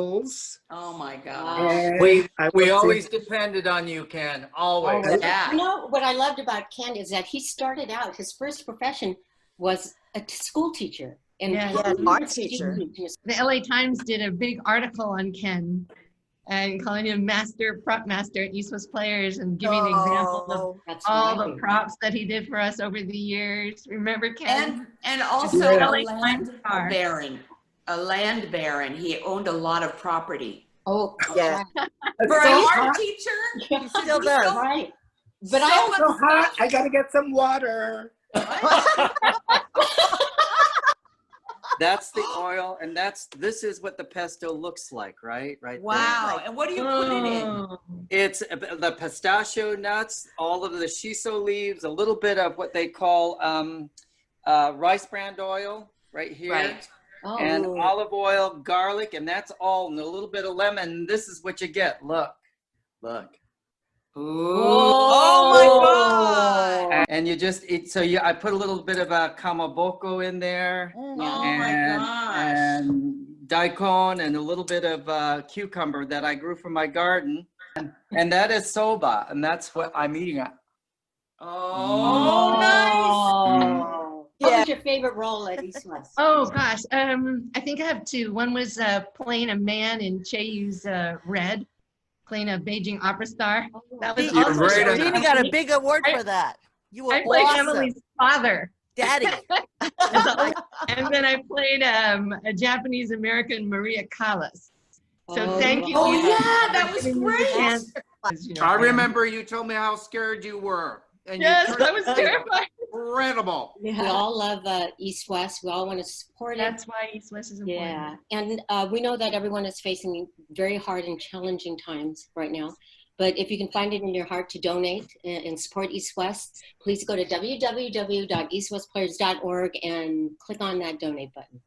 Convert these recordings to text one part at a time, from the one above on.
Oh my gosh. Wow. We always depended on you, Ken. Always. Oh, Yeah. you know what I loved about Ken is that he started out, his first profession was a school teacher. And art teacher. The LA Times did a big article on Ken and calling him prop master at East West Players and giving examples of all the props that he did for us over the years. Remember Ken? And also LA a Times star. land baron. He owned a lot of property. Oh, Yeah. For an art teacher, He still does. Right. But so I also much hot. I gotta get some water. That's the oil, and this is what the pesto looks like, right? Right. wow. There. And what do you put it in? Oh. It's the pistachio nuts, all of the shiso leaves, a little bit of what they call rice bran oil right here. Right. And olive oil, garlic, and that's all, and a little bit of lemon. This is what you get. Look. Ooh. Oh my God. And you just I put a little bit of kamaboko in there. Oh my gosh. And daikon and a little bit of cucumber that I grew from my garden. And that is soba, and that's what I'm eating at. Oh, nice. What was your favorite role at East West? Oh gosh, I think I have two. One was playing a man in Cheyu's Red, playing a Beijing opera star. That was You're also great at Jeannie that. got a big award for that. You were I played awesome. Emily's father. Daddy. And then I played a Japanese American Maria Callas. So thank you. Oh Lisa, yeah, that for was giving me the great. chance. I remember you told me how scared you were. And Yes, you I was terrified. incredible. We all love East West. We all want to support it. That's why East West is important. Yeah, and we know that everyone is facing very hard and challenging times right now. But if you can find it in your heart to donate and support East West, please go to www.eastwestplayers.org and click on that donate button.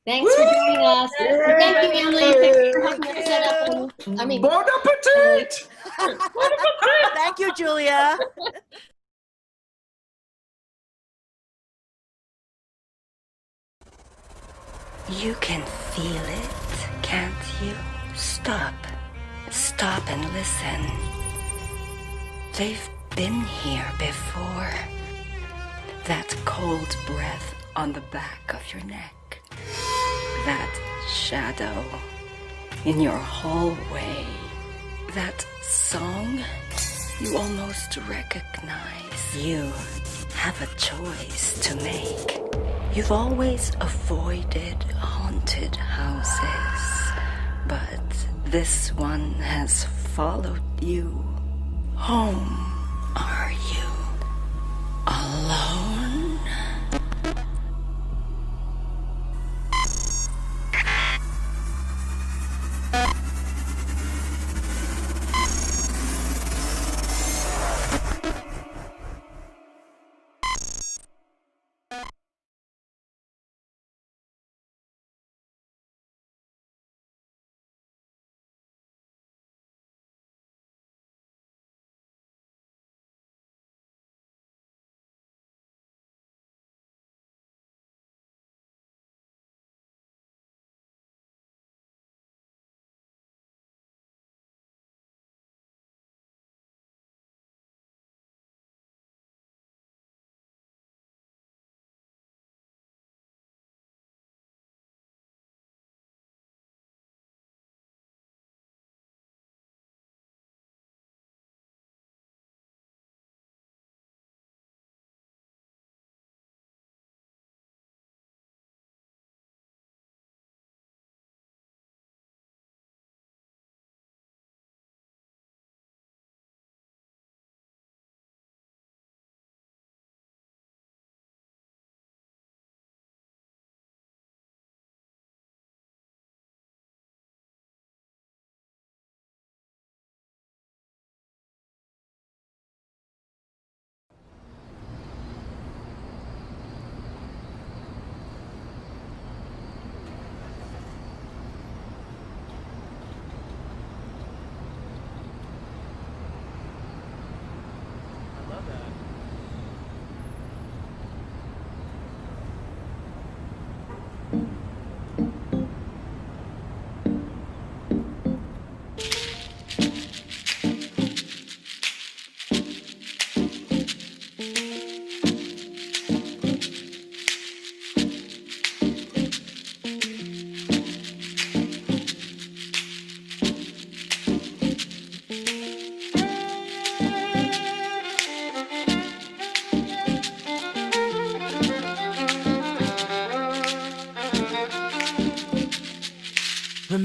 Thanks for joining us. And thank you, Emily. Thanks for helping us set up. Bon appetit! Thank you, Julia. You can feel it, can't you? Stop and listen. They've been here before. That cold breath on the back of your neck. That shadow in your hallway. That song you almost recognize. You have a choice to make. You've always avoided haunted houses, but this one has followed you home. Are you alone?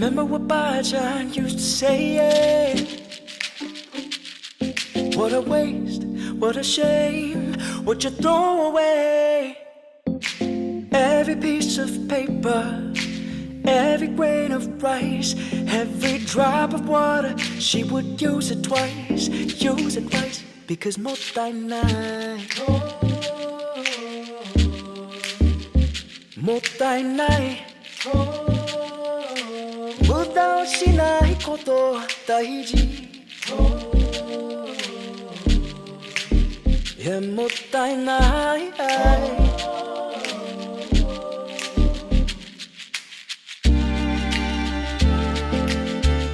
Remember what Bajan used to say? What a waste, what a shame, what you throw away. Every piece of paper, every grain of rice, every drop of water, she would use it twice, because mottainai, mottainai, 無駄をしないこと大事。いやもったいない。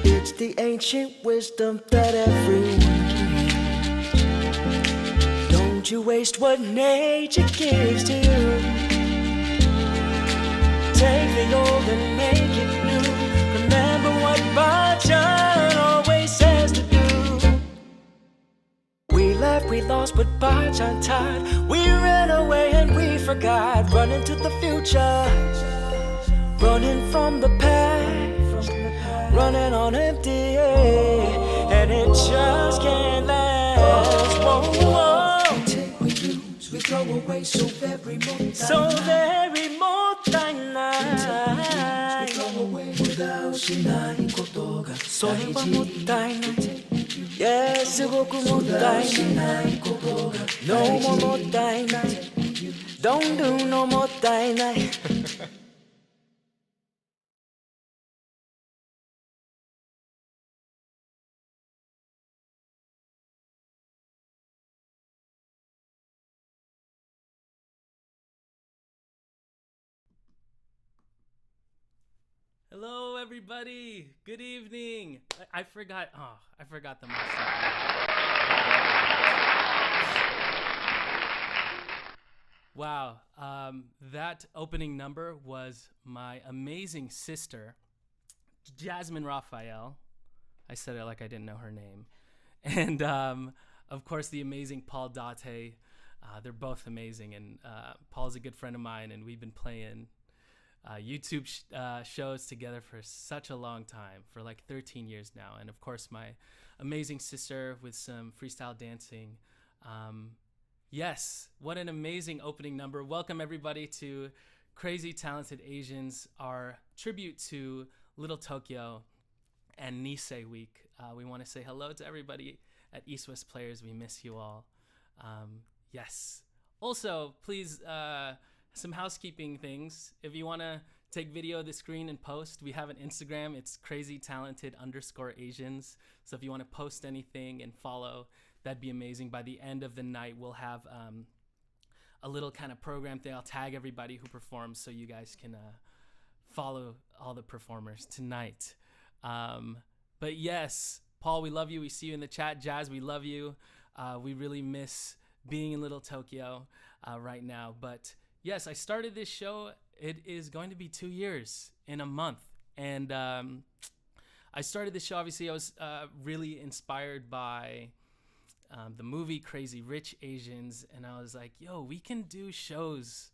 It's the ancient wisdom that everyone needs. Don't you waste what nature gives to you. Take the old and make it new. Remember what Bajan always says to do. We left, we lost, but Bajan tied. We ran away and we forgot. Running to the future, running from the past, running on empty, and it just can't last. Whoa, whoa. We take, we lose, we throw away so very more. So very more. それはもったいない。Yeah, すごくもったいない。No ももったいない。Don't do no もったいない。Hello, everybody. Good evening. I forgot. Oh, I forgot the mic. Wow. That opening number was my amazing sister, Jasmine Rafael. I said it like I didn't know her name. And of course, the amazing Paul Date. They're both amazing. And Paul's a good friend of mine, and we've been playing YouTube shows together for such a long time, for like 13 years now. And of course, my amazing sister with some freestyle dancing. Yes, what an amazing opening number. Welcome everybody to Crazy Talented Asians, our tribute to Little Tokyo and Nisei Week. We want to say hello to everybody at East West Players. We miss you all. Yes. Also, please, some housekeeping things. If you want to take video of the screen and post, we have an Instagram. It's crazytalented_Asians. So if you want to post anything and follow, that'd be amazing. By the end of the night, we'll have a little kind of program thing. I'll tag everybody who performs so you guys can follow all the performers tonight. But yes, Paul, we love you. We see you in the chat. Jazz, we love you. We really miss being in Little Tokyo right now. But yes, I started this show. It is going to be 2 years in a month. And I started this show, obviously, I was really inspired by the movie Crazy Rich Asians. And I was like, yo, we can do shows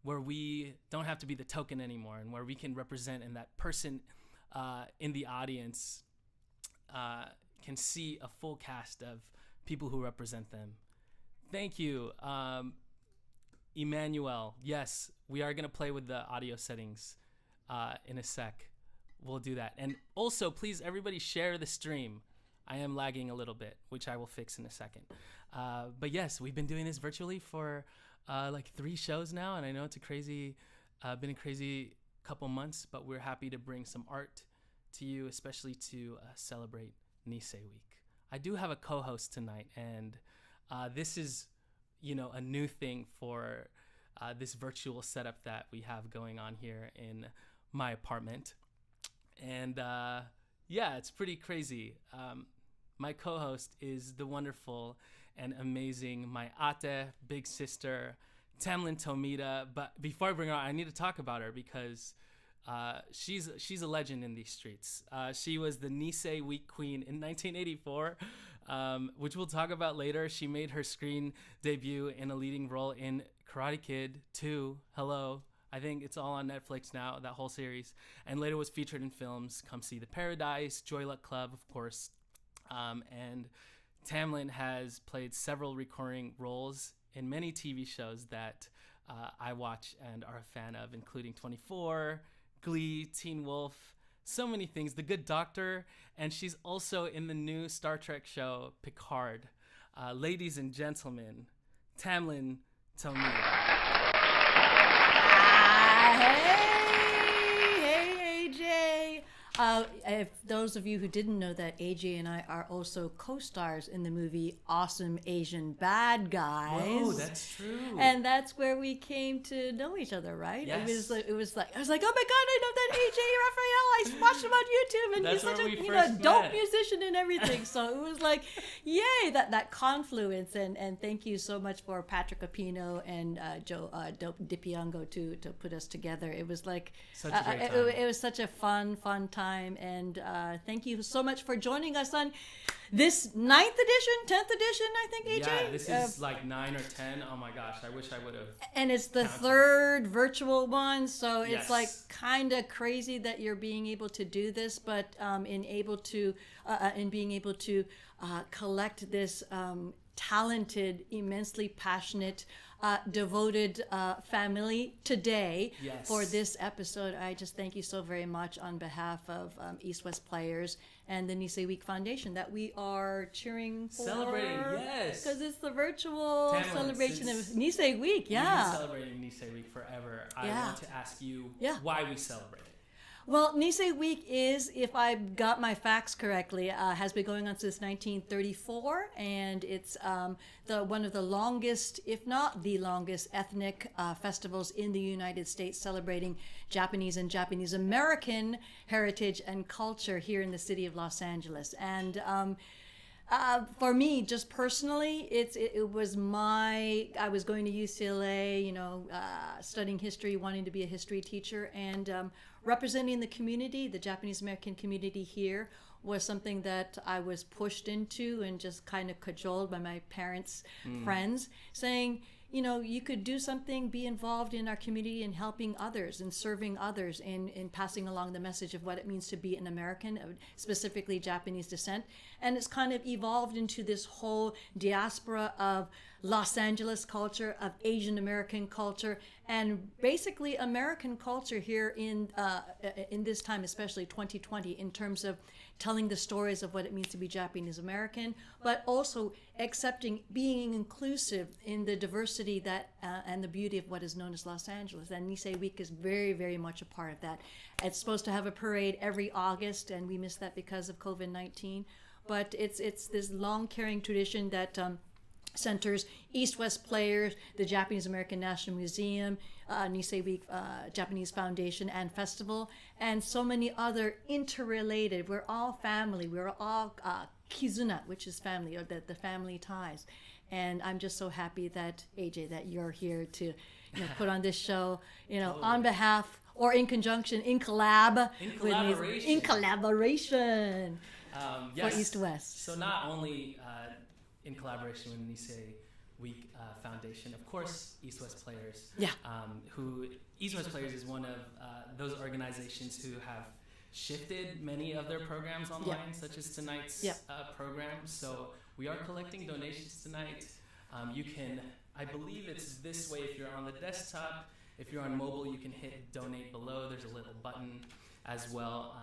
where we don't have to be the token anymore, and where we can represent, and that person in the audience can see a full cast of people who represent them. Thank you. Emmanuel, yes, we are going to play with the audio settings in a sec. We'll do that. And also, please, everybody share the stream. I am lagging a little bit, which I will fix in a second. But yes, we've been doing this virtually for like 3 shows now, and I know it's been a crazy couple months, but we're happy to bring some art to you, especially to celebrate Nisei Week. I do have a co-host tonight, and this is a new thing for this virtual setup that we have going on here in my apartment. And yeah, it's pretty crazy. My co-host is the wonderful and amazing my ate, big sister, Tamlin Tomita. But before I bring her on, I need to talk about her because she's a legend in these streets. She was the Nisei Week Queen in 1984. Which we'll talk about later. She made her screen debut in a leading role in Karate Kid 2. Hello. I think it's all on Netflix now, that whole series. And later was featured in films. Come See the Paradise, Joy Luck Club, of course. And Tamlin has played several recurring roles in many TV shows that I watch and are a fan of, including 24, Glee, Teen Wolf, so many things, The Good Doctor, and she's also in the new Star Trek show, Picard. Ladies and gentlemen, Tamlin Tony. Hey, AJ. If those of you who didn't know that, AJ and I are also co-stars in the movie Awesome Asian Bad Guys. Oh, that's true. And that's where we came to know each other, right? Yes. It was like I was like, oh my God, I know that AJ Rafael. I watched him on YouTube, and That's he's such where a we first dope met. musician and everything. So it was like, yay, that confluence. And thank you so much for Patrick Apino and Joe DiPiango to put us together. It was like Such a great time. it was such a fun time, and thank you so much for joining us on this 10th edition, I think, AJ. Yeah, this is like 9 or 10. Oh my gosh, I wish I would have. And it's the counted. third virtual one, so it's Yes. like kind of crazy that you're being able to do this, but in being able to collect this talented, immensely passionate, devoted family today Yes. for this episode. I just thank you so very much on behalf of East West Players and the Nisei Week Foundation that we are cheering for. Celebrating, yes. Because it's the virtual Tamlin, celebration of since Nisei Week, We've yeah. been celebrating Nisei Week forever. I Yeah. want to ask you Yeah. why we celebrate it. Well, Nisei Week is, if I got my facts correctly, has been going on since 1934, and it's one of the longest, if not the longest, ethnic festivals in the United States, celebrating Japanese and Japanese American heritage and culture here in the city of Los Angeles. And for me, just personally, it was I was going to UCLA, studying history, wanting to be a history teacher, and representing the community, the Japanese American community here, was something that I was pushed into and just kind of cajoled by my parents' friends, saying, you could do something, be involved in our community and helping others and serving others and passing along the message of what it means to be an American, of specifically Japanese descent. And it's kind of evolved into this whole diaspora of Los Angeles culture, of Asian American culture, and basically American culture here in this time, especially 2020, in terms of telling the stories of what it means to be Japanese American, but also accepting, being inclusive in the diversity that and the beauty of what is known as Los Angeles. And Nisei Week is very, very much a part of that. It's supposed to have a parade every August, and we missed that because of COVID-19. But it's this long carrying tradition that centers East-West Players, the Japanese American National Museum, Nisei Week Japanese Foundation and Festival, and so many other interrelated. We're all family. We're all kizuna, which is family, or the family ties. And I'm just so happy that, AJ, that you're here to put on this show, on behalf or in conjunction, in collaboration. Yes. For East West. So not only in collaboration with Nisei Week Foundation, of course, East West Players. Yeah. East West Players is one of those organizations who have shifted many of their programs online, such as tonight's program. So we are collecting donations tonight. You can, I believe it's this way if you're on the desktop. If you're on mobile, you can hit donate below. There's a little button as well.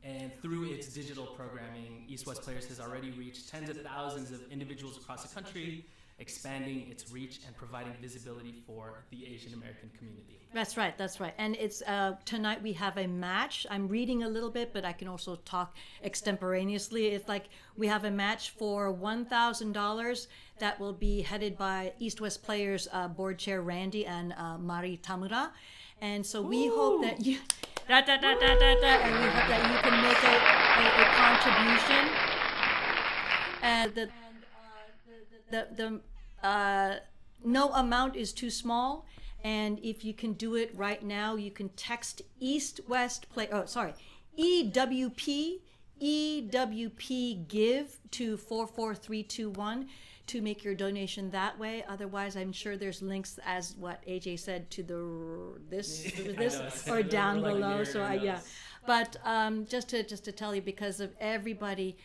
And through its digital programming, East West Players has already reached tens of thousands of individuals across the country, expanding its reach and providing visibility for the Asian American community. That's right. And it's tonight we have a match. I'm reading a little bit, but I can also talk extemporaneously. It's like we have a match for $1,000 that will be headed by East West Players board chair Randy and Mari Tamura. And so we hope that you, and we hope that you can make a contribution. And no amount is too small. And if you can do it right now, you can text EWP give to 44321 to make your donation that way. Otherwise, I'm sure there's links, as what AJ said, to this or down Like below. mirror So notes. but just to tell you, because of everybody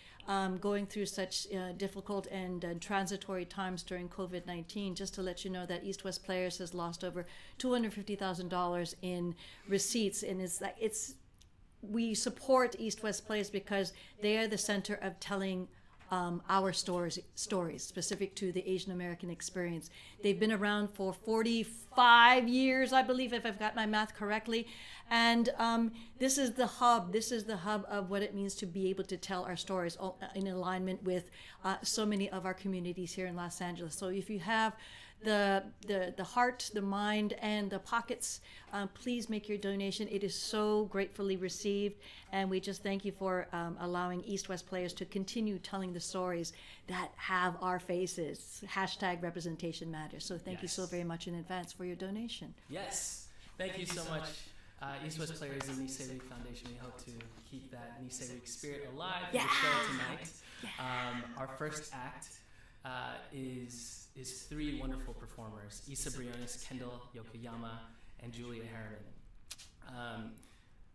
going through such difficult and transitory times during COVID-19, just to let you know that East West Players has lost over $250,000 in receipts, and we support East West Players because they are the center of telling our stories specific to the Asian American experience. They've been around for 45 years, I believe, if I've got my math correctly. And this is the hub. This is the hub of what it means to be able to tell our stories in alignment with so many of our communities here in Los Angeles. So if you have the heart, the mind, and the pockets, please make your donation. It is so gratefully received, and we just thank you for allowing East West Players to continue telling the stories that have our faces. # representation matters. So thank you so very much in advance for your donation. Yes. Thank you so much, East West Players and Nisei Week Foundation. We hope to keep that Nisei Week spirit alive in the show tonight. Our first act is 3 wonderful performers: Isa Briones, Kendall Yokoyama, and Julia Harriman.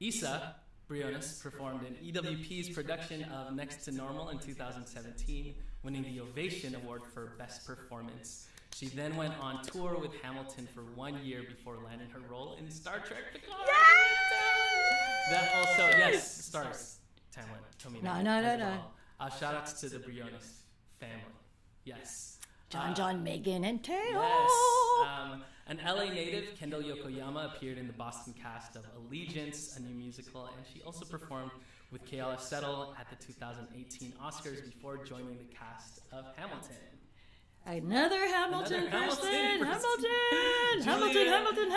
Isa Briones performed in EWP's production of Next to Normal in 2017, winning the Ovation Award for Best Performance. She then went on tour with Hamilton for 1 year before landing her role in Star Trek Picard. That also, yes, stars talent. Tomina No. as well. Shout outs to the Briones family. Yes. John, Megan, and Teo. Yes. An LA native, Kendall Yokoyama, appeared in the Boston cast of Allegiance, a new musical, and she also performed with KLF Settle at the 2018 Oscars before joining the cast of Hamilton. Another Hamilton person. Julia Hamilton.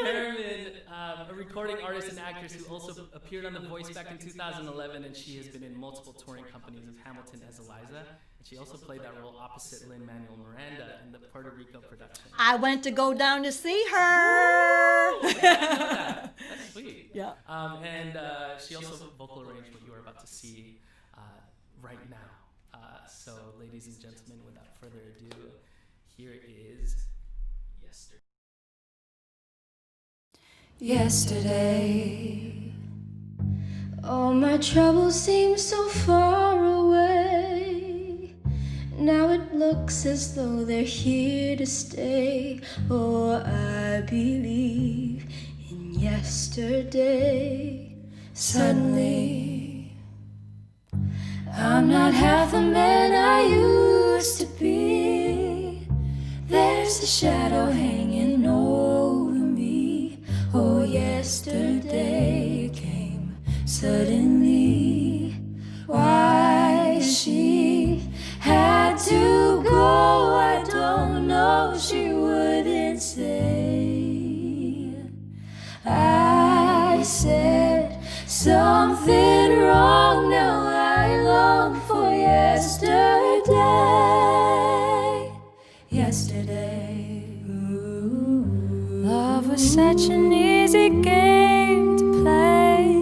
Harriman, a recording artist and actress who also appeared on The Voice back in 2011, and she has been in multiple touring companies of Hamilton as Eliza. And she also played that role opposite Lin-Manuel Miranda in the Puerto Rico production. I went to go down to see her. That's sweet. Yeah. And she also vocal arranged what you are about to see right now. So, ladies and gentlemen, without further ado, here is Yesterday, all my troubles seem so far away. Now it looks as though they're here to stay. Oh, I believe in yesterday. Suddenly, I'm not half the man I used to be. There's a shadow hanging over me. Oh, yesterday came suddenly. Why she had to go, I don't know, she wouldn't say. I said something wrong, now I long for yesterday. Yesterday, love was such an easy game to play.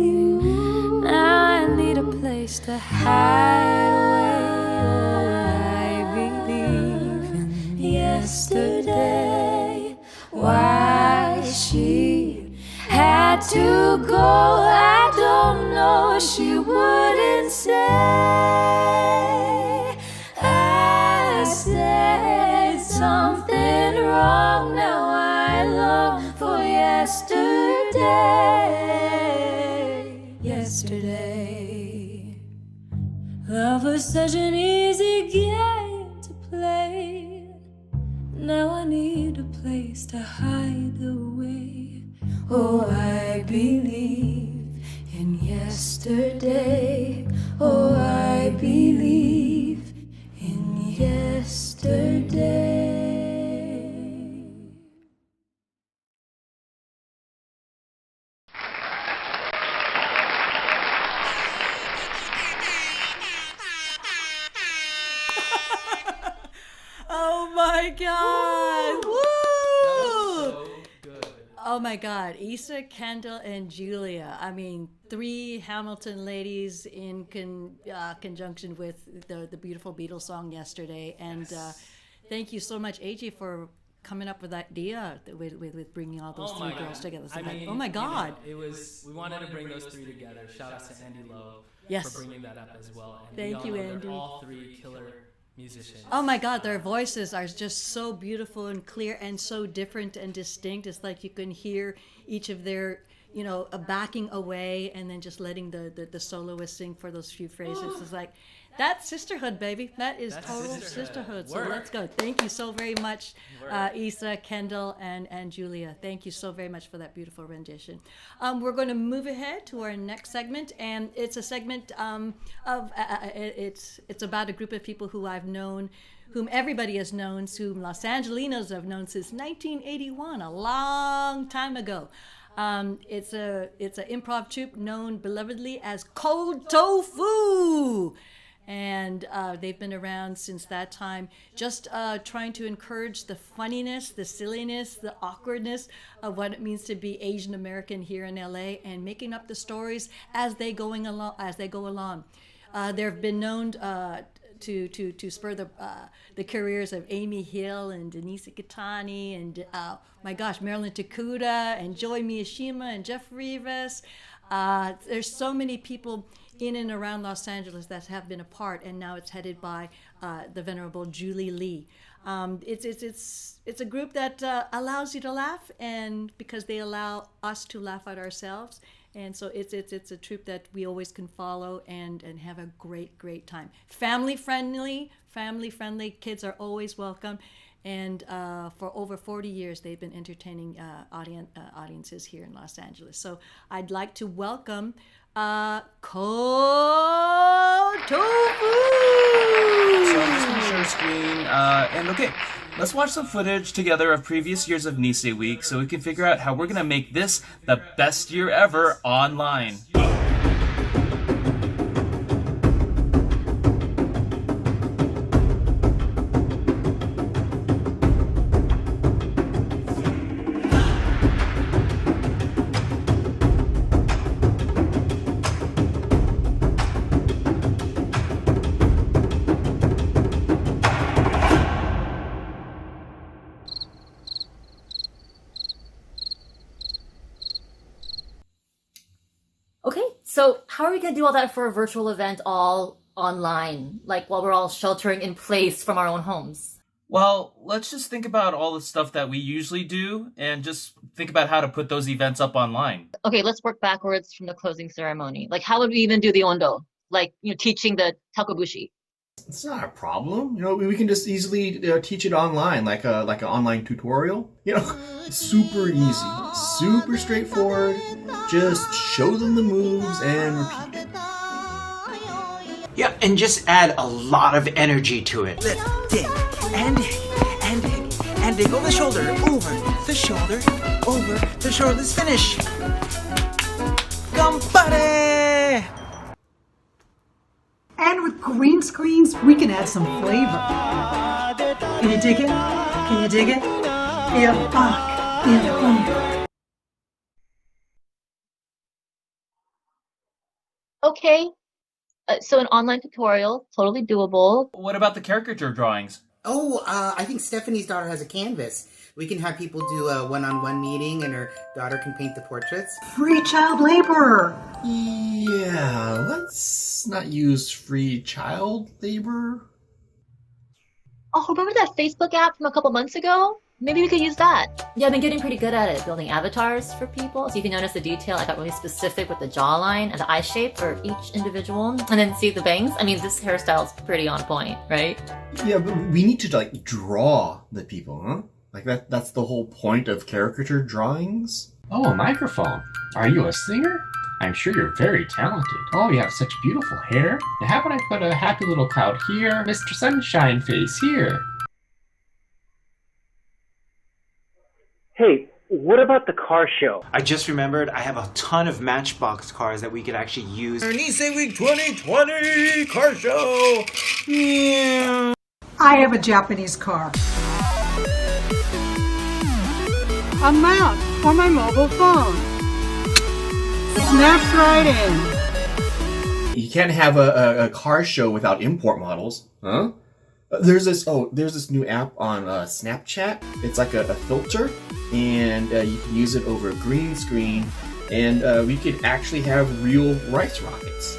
Now I need a place to hide away. Oh, I believe in yesterday. Why she had to go, I don't know, she wouldn't say. I said something wrong, now I long for yesterday. Yesterday, love was such an easy game to play. Now I need a place to hide away. Oh, I believe in yesterday. Oh, I believe in yesterday. Oh my God! Woo! so good. Oh my God, Issa, Kendall, and Julia. I mean, 3 Hamilton ladies in conjunction with the beautiful Beatles song Yesterday. And Yes. Thank you so much, AJ, for coming up with that idea with bringing all those three girls together. So oh my God. You know, we wanted to bring those three together. Shout out to Andy Lowe for bringing that up as well. And Thank you, Andy. They're all three killer musicians. Oh my God, their voices are just so beautiful and clear and so different and distinct. It's like you can hear each of their, you know, backing away and then just letting the soloist sing for those few phrases. It's like, that's sisterhood, baby. That's total sisterhood. So let's go. Thank you so very much, Issa, Kendall, and Julia. Thank you so very much for that beautiful rendition. We're going to move ahead to our next segment, and it's a segment it's about a group of people who I've known, whom everybody has known, whom Los Angelinos have known since 1981, a long time ago. It's an improv troupe known belovedly as Cold Tofu. And they've been around since that time, just trying to encourage the funniness, the silliness, the awkwardness of what it means to be Asian American here in LA, and making up the stories as they go along. They've been known to spur the careers of Amy Hill and Denise Ikitani and my gosh, Marilyn Takuda and Joy Miyashima and Jeff Rivas. There's so many people in and around Los Angeles that have been a part, and now it's headed by the venerable Julie Lee. It's a group that allows you to laugh, and because they allow us to laugh at ourselves, and so it's a troupe that we always can follow and have a great time. Family friendly. Kids are always welcome. And for over 40 years, they've been entertaining audiences here in Los Angeles. So I'd like to welcome Cold Tofu! So I'm just going to share a screen. And okay, let's watch some footage together of previous years of Nisei Week so we can figure out how we're going to make this the best year ever online. So how are we going to do all that for a virtual event all online, like while we're all sheltering in place from our own homes? Well, let's just think about all the stuff that we usually do and just think about how to put those events up online. Okay, let's work backwards from the closing ceremony. Like, how would we even do the ondo? Like, teaching the takobushi. It's not a problem. We can just easily teach it online, like an online tutorial. It's super easy, super straightforward. Just show them the moves and repeat it. Yeah, and just add a lot of energy to it. Let's dig and dig and dig and dig over the shoulder, over the shoulder, over the shoulder. Let's finish. Compare! And with green screens, we can add some flavor. Can you dig it? Can you dig it? Yeah, fuck. Okay, so an online tutorial, totally doable. What about the caricature drawings? Oh, I think Stephanie's daughter has a canvas. We can have people do a one-on-one meeting and her daughter can paint the portraits. Free child labor. Yeah, let's not use free child labor. Oh, remember that Facebook app from a couple months ago? Maybe we could use that. Yeah, I've been getting pretty good at it, building avatars for people. So you can notice the detail. I got really specific with the jawline and the eye shape for each individual. And then see the bangs? I mean, this hairstyle is pretty on point, right? Yeah, but we need to, draw the people, huh? That's the whole point of caricature drawings. Oh, a microphone. Are you a singer? I'm sure you're very talented. Oh, you have such beautiful hair. Now how about I put a happy little cloud here, Mr. Sunshine Face here? Hey, what about the car show? I just remembered I have a ton of Matchbox cars that we could actually use. Nisei Week 2020 car show! Yeah. I have a Japanese car. A mount for my mobile phone. Snaps right in. You can't have a car show without import models, huh? There's this new app on Snapchat. It's like a filter, and you can use it over a green screen, and we could actually have real rice rockets.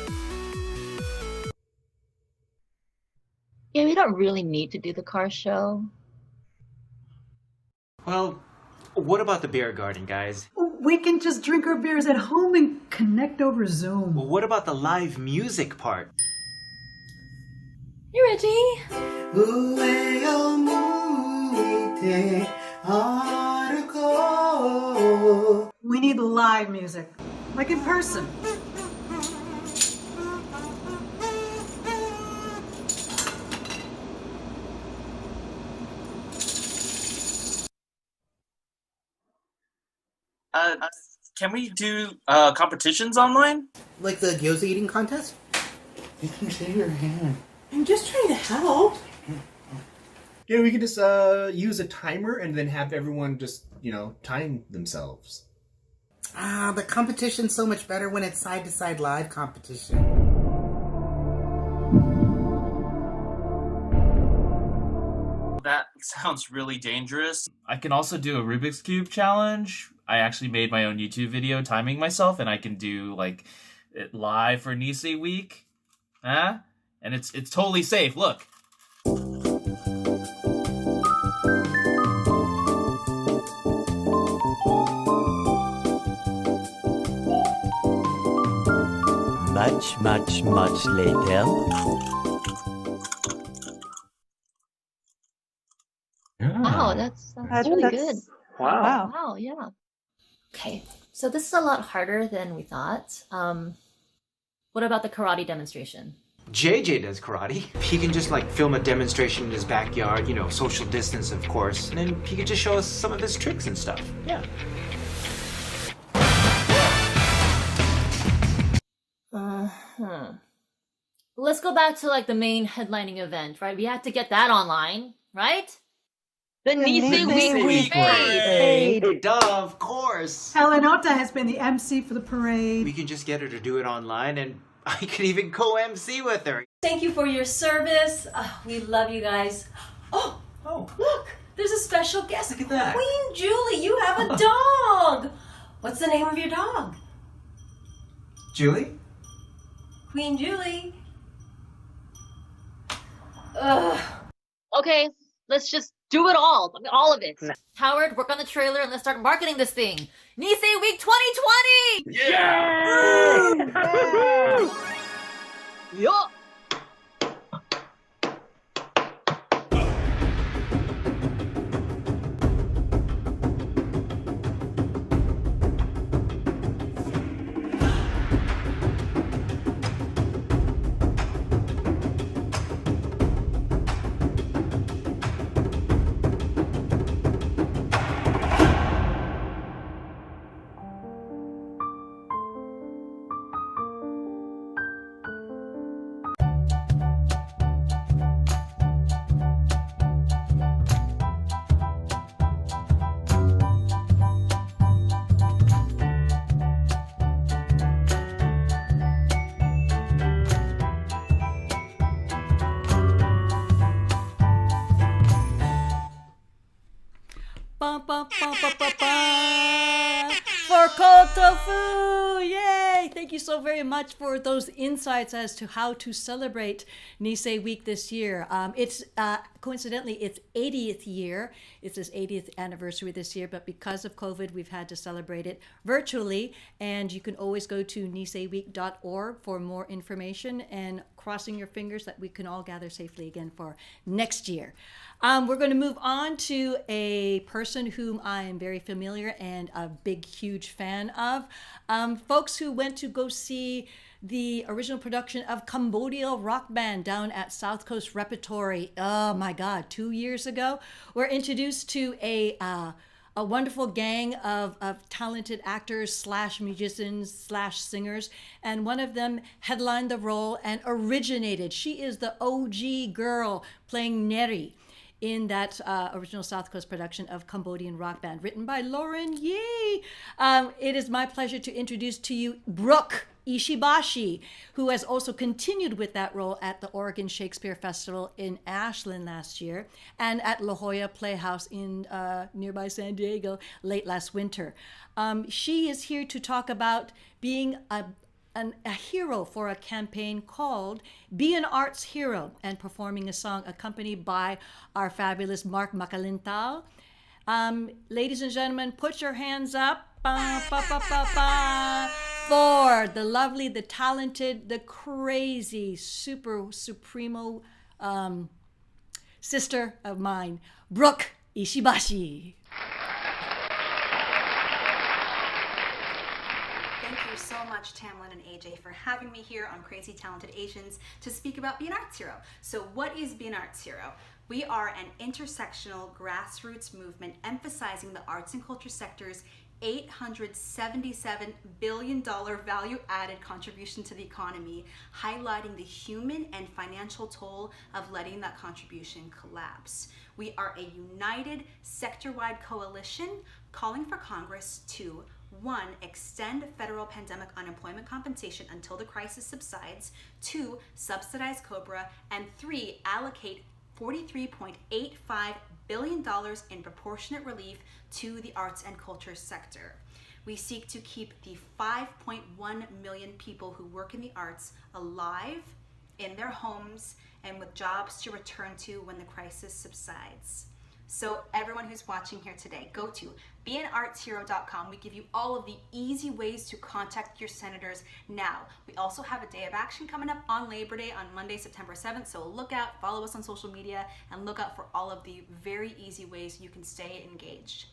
Yeah, we don't really need to do the car show. Well, what about the beer garden, guys? We can just drink our beers at home and connect over Zoom. Well, what about the live music part? Hey, Reggie. We need live music, like in person. Can we do competitions online? Like the gyoza eating contest? You can shave your hand. I'm just trying to help. Yeah, we could just use a timer and then have everyone just, time themselves. The competition's so much better when it's side-to-side live competition. That sounds really dangerous. I can also do a Rubik's Cube challenge. I actually made my own YouTube video timing myself, and I can do it live for Nisei Week. Huh? And it's totally safe. Look. Much later. Wow, that's really good. Wow. Wow, yeah. Okay, so this is a lot harder than we thought. What about the karate demonstration? JJ does karate. He can just film a demonstration in his backyard, social distance, of course. And then he could just show us some of his tricks and stuff. Yeah. Let's go back to the main headlining event, right? We had to get that online, right? The Nisei Week Parade. Duh, of course. Helenota has been the MC for the parade. We can just get her to do it online, and I can even co-MC with her. Thank you for your service. We love you guys. Oh, look, there's a special guest. Look at that. Queen Julie, you have a dog. What's the name of your dog? Julie? Queen Julie. Okay, let's just do it all. All of it. Howard, work on the trailer and let's start marketing this thing. Nisei Week 2020! Yeah! For cold tofu! Yay! Thank you so very much for those insights as to how to celebrate Nisei Week this year. It's coincidentally its 80th year. It's its 80th anniversary this year, but because of COVID, we've had to celebrate it virtually. And you can always go to niseiweek.org for more information, and crossing your fingers that we can all gather safely again for next year. We're going to move on to a person whom I am very familiar and a big, huge fan of. Folks who went to go see the original production of Cambodia Rock Band down at South Coast Repertory, oh my God, 2 years ago, were introduced to a wonderful gang of talented actors slash musicians slash singers, and one of them headlined the role and originated. She is the OG girl playing Neri in that original South Coast production of Cambodian Rock Band, written by Lauren Yee. It is my pleasure to introduce to you Brooke Ishibashi, who has also continued with that role at the Oregon Shakespeare Festival in Ashland last year and at La Jolla Playhouse in nearby San Diego late last winter. She is here to talk about being a hero for a campaign called Be an Arts Hero, and performing a song accompanied by our fabulous Mark Makalintal. Ladies and gentlemen, put your hands up for the lovely, the talented, the crazy, super supremo sister of mine, Brooke Ishibashi. Thank you so much, Tamlin and AJ, for having me here on Crazy Talented Asians to speak about Be an Arts Hero. So what is Be an Arts Hero? We are an intersectional grassroots movement emphasizing the arts and culture sector's $877 billion value-added contribution to the economy, highlighting the human and financial toll of letting that contribution collapse. We are a united sector-wide coalition calling for Congress to 1. Extend federal pandemic unemployment compensation until the crisis subsides, 2. Subsidize COBRA, and 3. Allocate $43.85 billion in proportionate relief to the arts and culture sector. We seek to keep the 5.1 million people who work in the arts alive, in their homes, and with jobs to return to when the crisis subsides. So everyone who's watching here today, go to beanartshero.com. We give you all of the easy ways to contact your senators now. We also have a day of action coming up on Labor Day on Monday, September 7th. So look out, follow us on social media, and look out for all of the very easy ways you can stay engaged.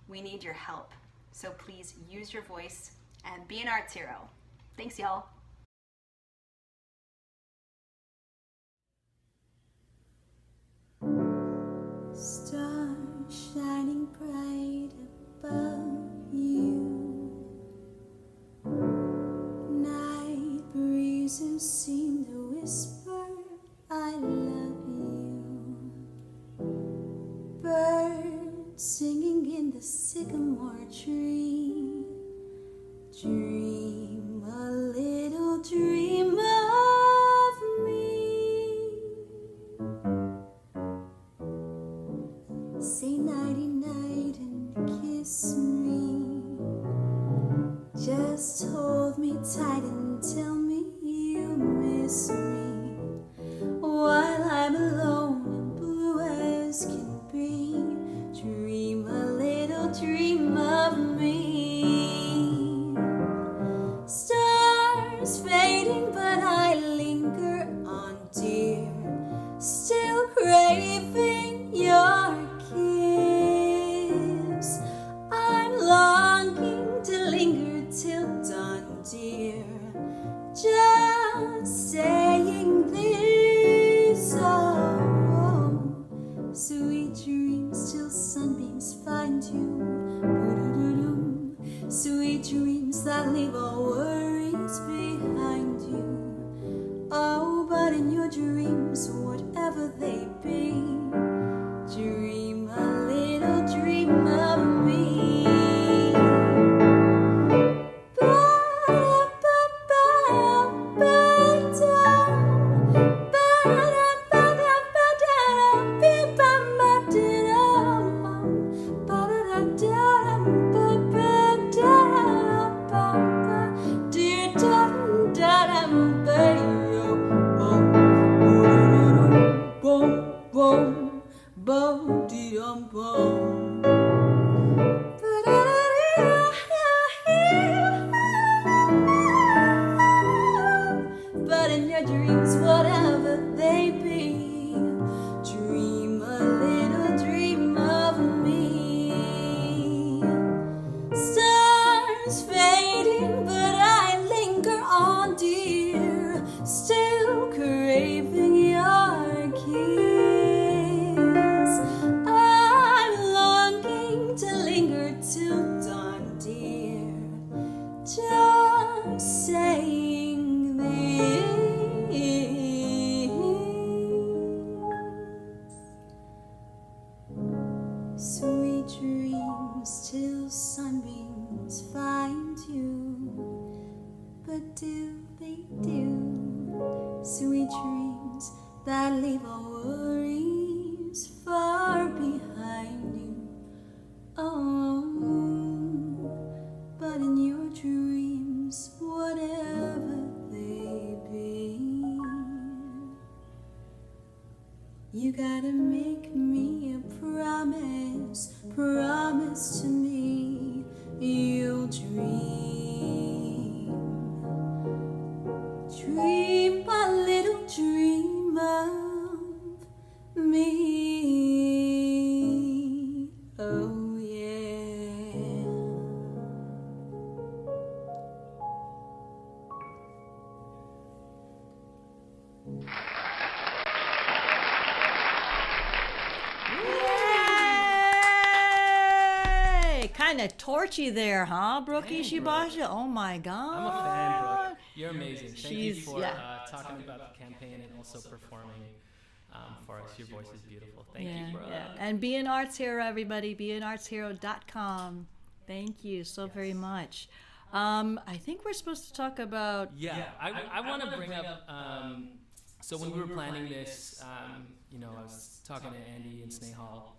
We need your help. So please use your voice and be an arts hero. Thanks, y'all. Stars shining bright above you. Night breezes seem to whisper, I love you. Birds singing in the sycamore tree. Dream a little dream of me. Say nighty night and kiss me. Just hold me tight and tell me you miss me. While I'm alone and blue as can be, dream a little dream of me. Stars fading, but I linger on, dear, still craving your kiss. I'm longing to linger till dawn, dear, just saying this. Oh, sweet dreams till sunbeams find you. Sweet dreams that leave all worries behind you. Oh, but in your dreams, whatever they be, dream a little dream of me. Dear, sweet dreams that leave our worries far behind you. Oh, but in your dreams, whatever they be, you gotta make me a promise, promise to me you'll dream, dream a little dream of me. Oh yeah. Yay! Kind of torchy there, huh, Brookie Shibasha? Oh my God. I'm a fan, Brooke. You're amazing. Thank you She's- for yeah. talking about the campaign and also performing for us. Your voice is beautiful. Thank Yeah, you, Brooke. yeah. And be an arts hero, everybody. beanartshero.com. Thank you so very much. I think we're supposed to talk about. Yeah, I want to bring up. So when we were planning this, you know, I was talking to Andy and Snehal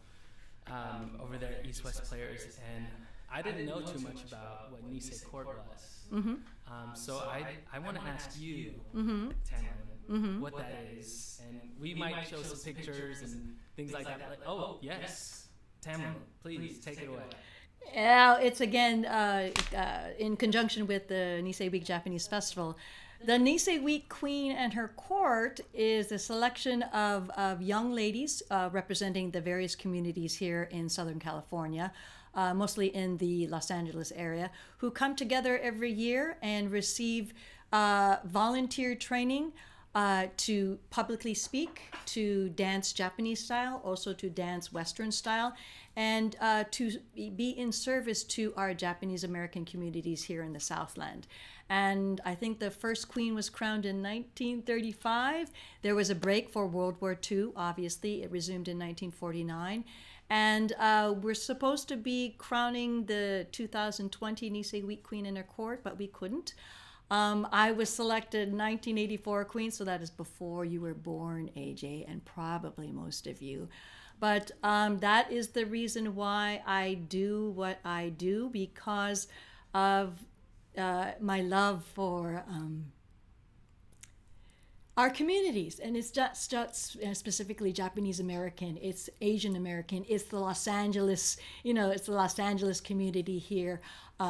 over there at East West Players, and I didn't know too much about what Nisei Court was. Mhm. So I want to ask you, Mhm. Tamlin, Mhm. what that is, and we might show some pictures and things like that. Like, oh yes, Tamlin, please take it away. Yeah, it's again in conjunction with the Nisei Week Japanese Festival. The Nisei Week Queen and her court is a selection of young ladies representing the various communities here in Southern California, mostly in the Los Angeles area, who come together every year and receive volunteer training to publicly speak, to dance Japanese style, also to dance Western style, and to be in service to our Japanese American communities here in the Southland. And I think the first queen was crowned in 1935. There was a break for World War II, obviously. It resumed in 1949. And we're supposed to be crowning the 2020 Nisei Week Queen in her court, but we couldn't. I was selected 1984 queen, so that is before you were born, AJ, and probably most of you. But that is the reason why I do what I do, because of my love for our communities. And it's not specifically Japanese American, it's Asian American, it's the Los Angeles, it's the Los Angeles community here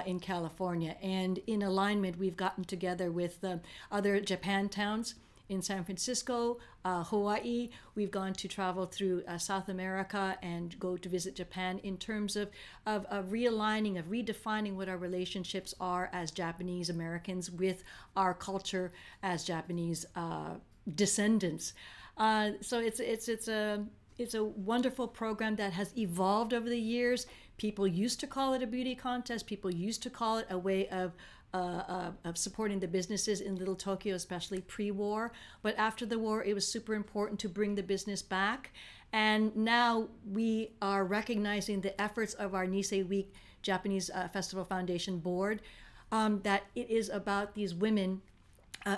in California. And in alignment, we've gotten together with other Japan towns in San Francisco, Hawaii. We've gone to travel through South America and go to visit Japan in terms of realigning, of redefining what our relationships are as Japanese Americans with our culture as Japanese descendants. So it's a wonderful program that has evolved over the years. People used to call it a beauty contest. People used to call it a way of supporting the businesses in Little Tokyo, especially pre-war. But after the war, it was super important to bring the business back. And now we are recognizing the efforts of our Nisei Week Japanese Festival Foundation Board, that it is about these women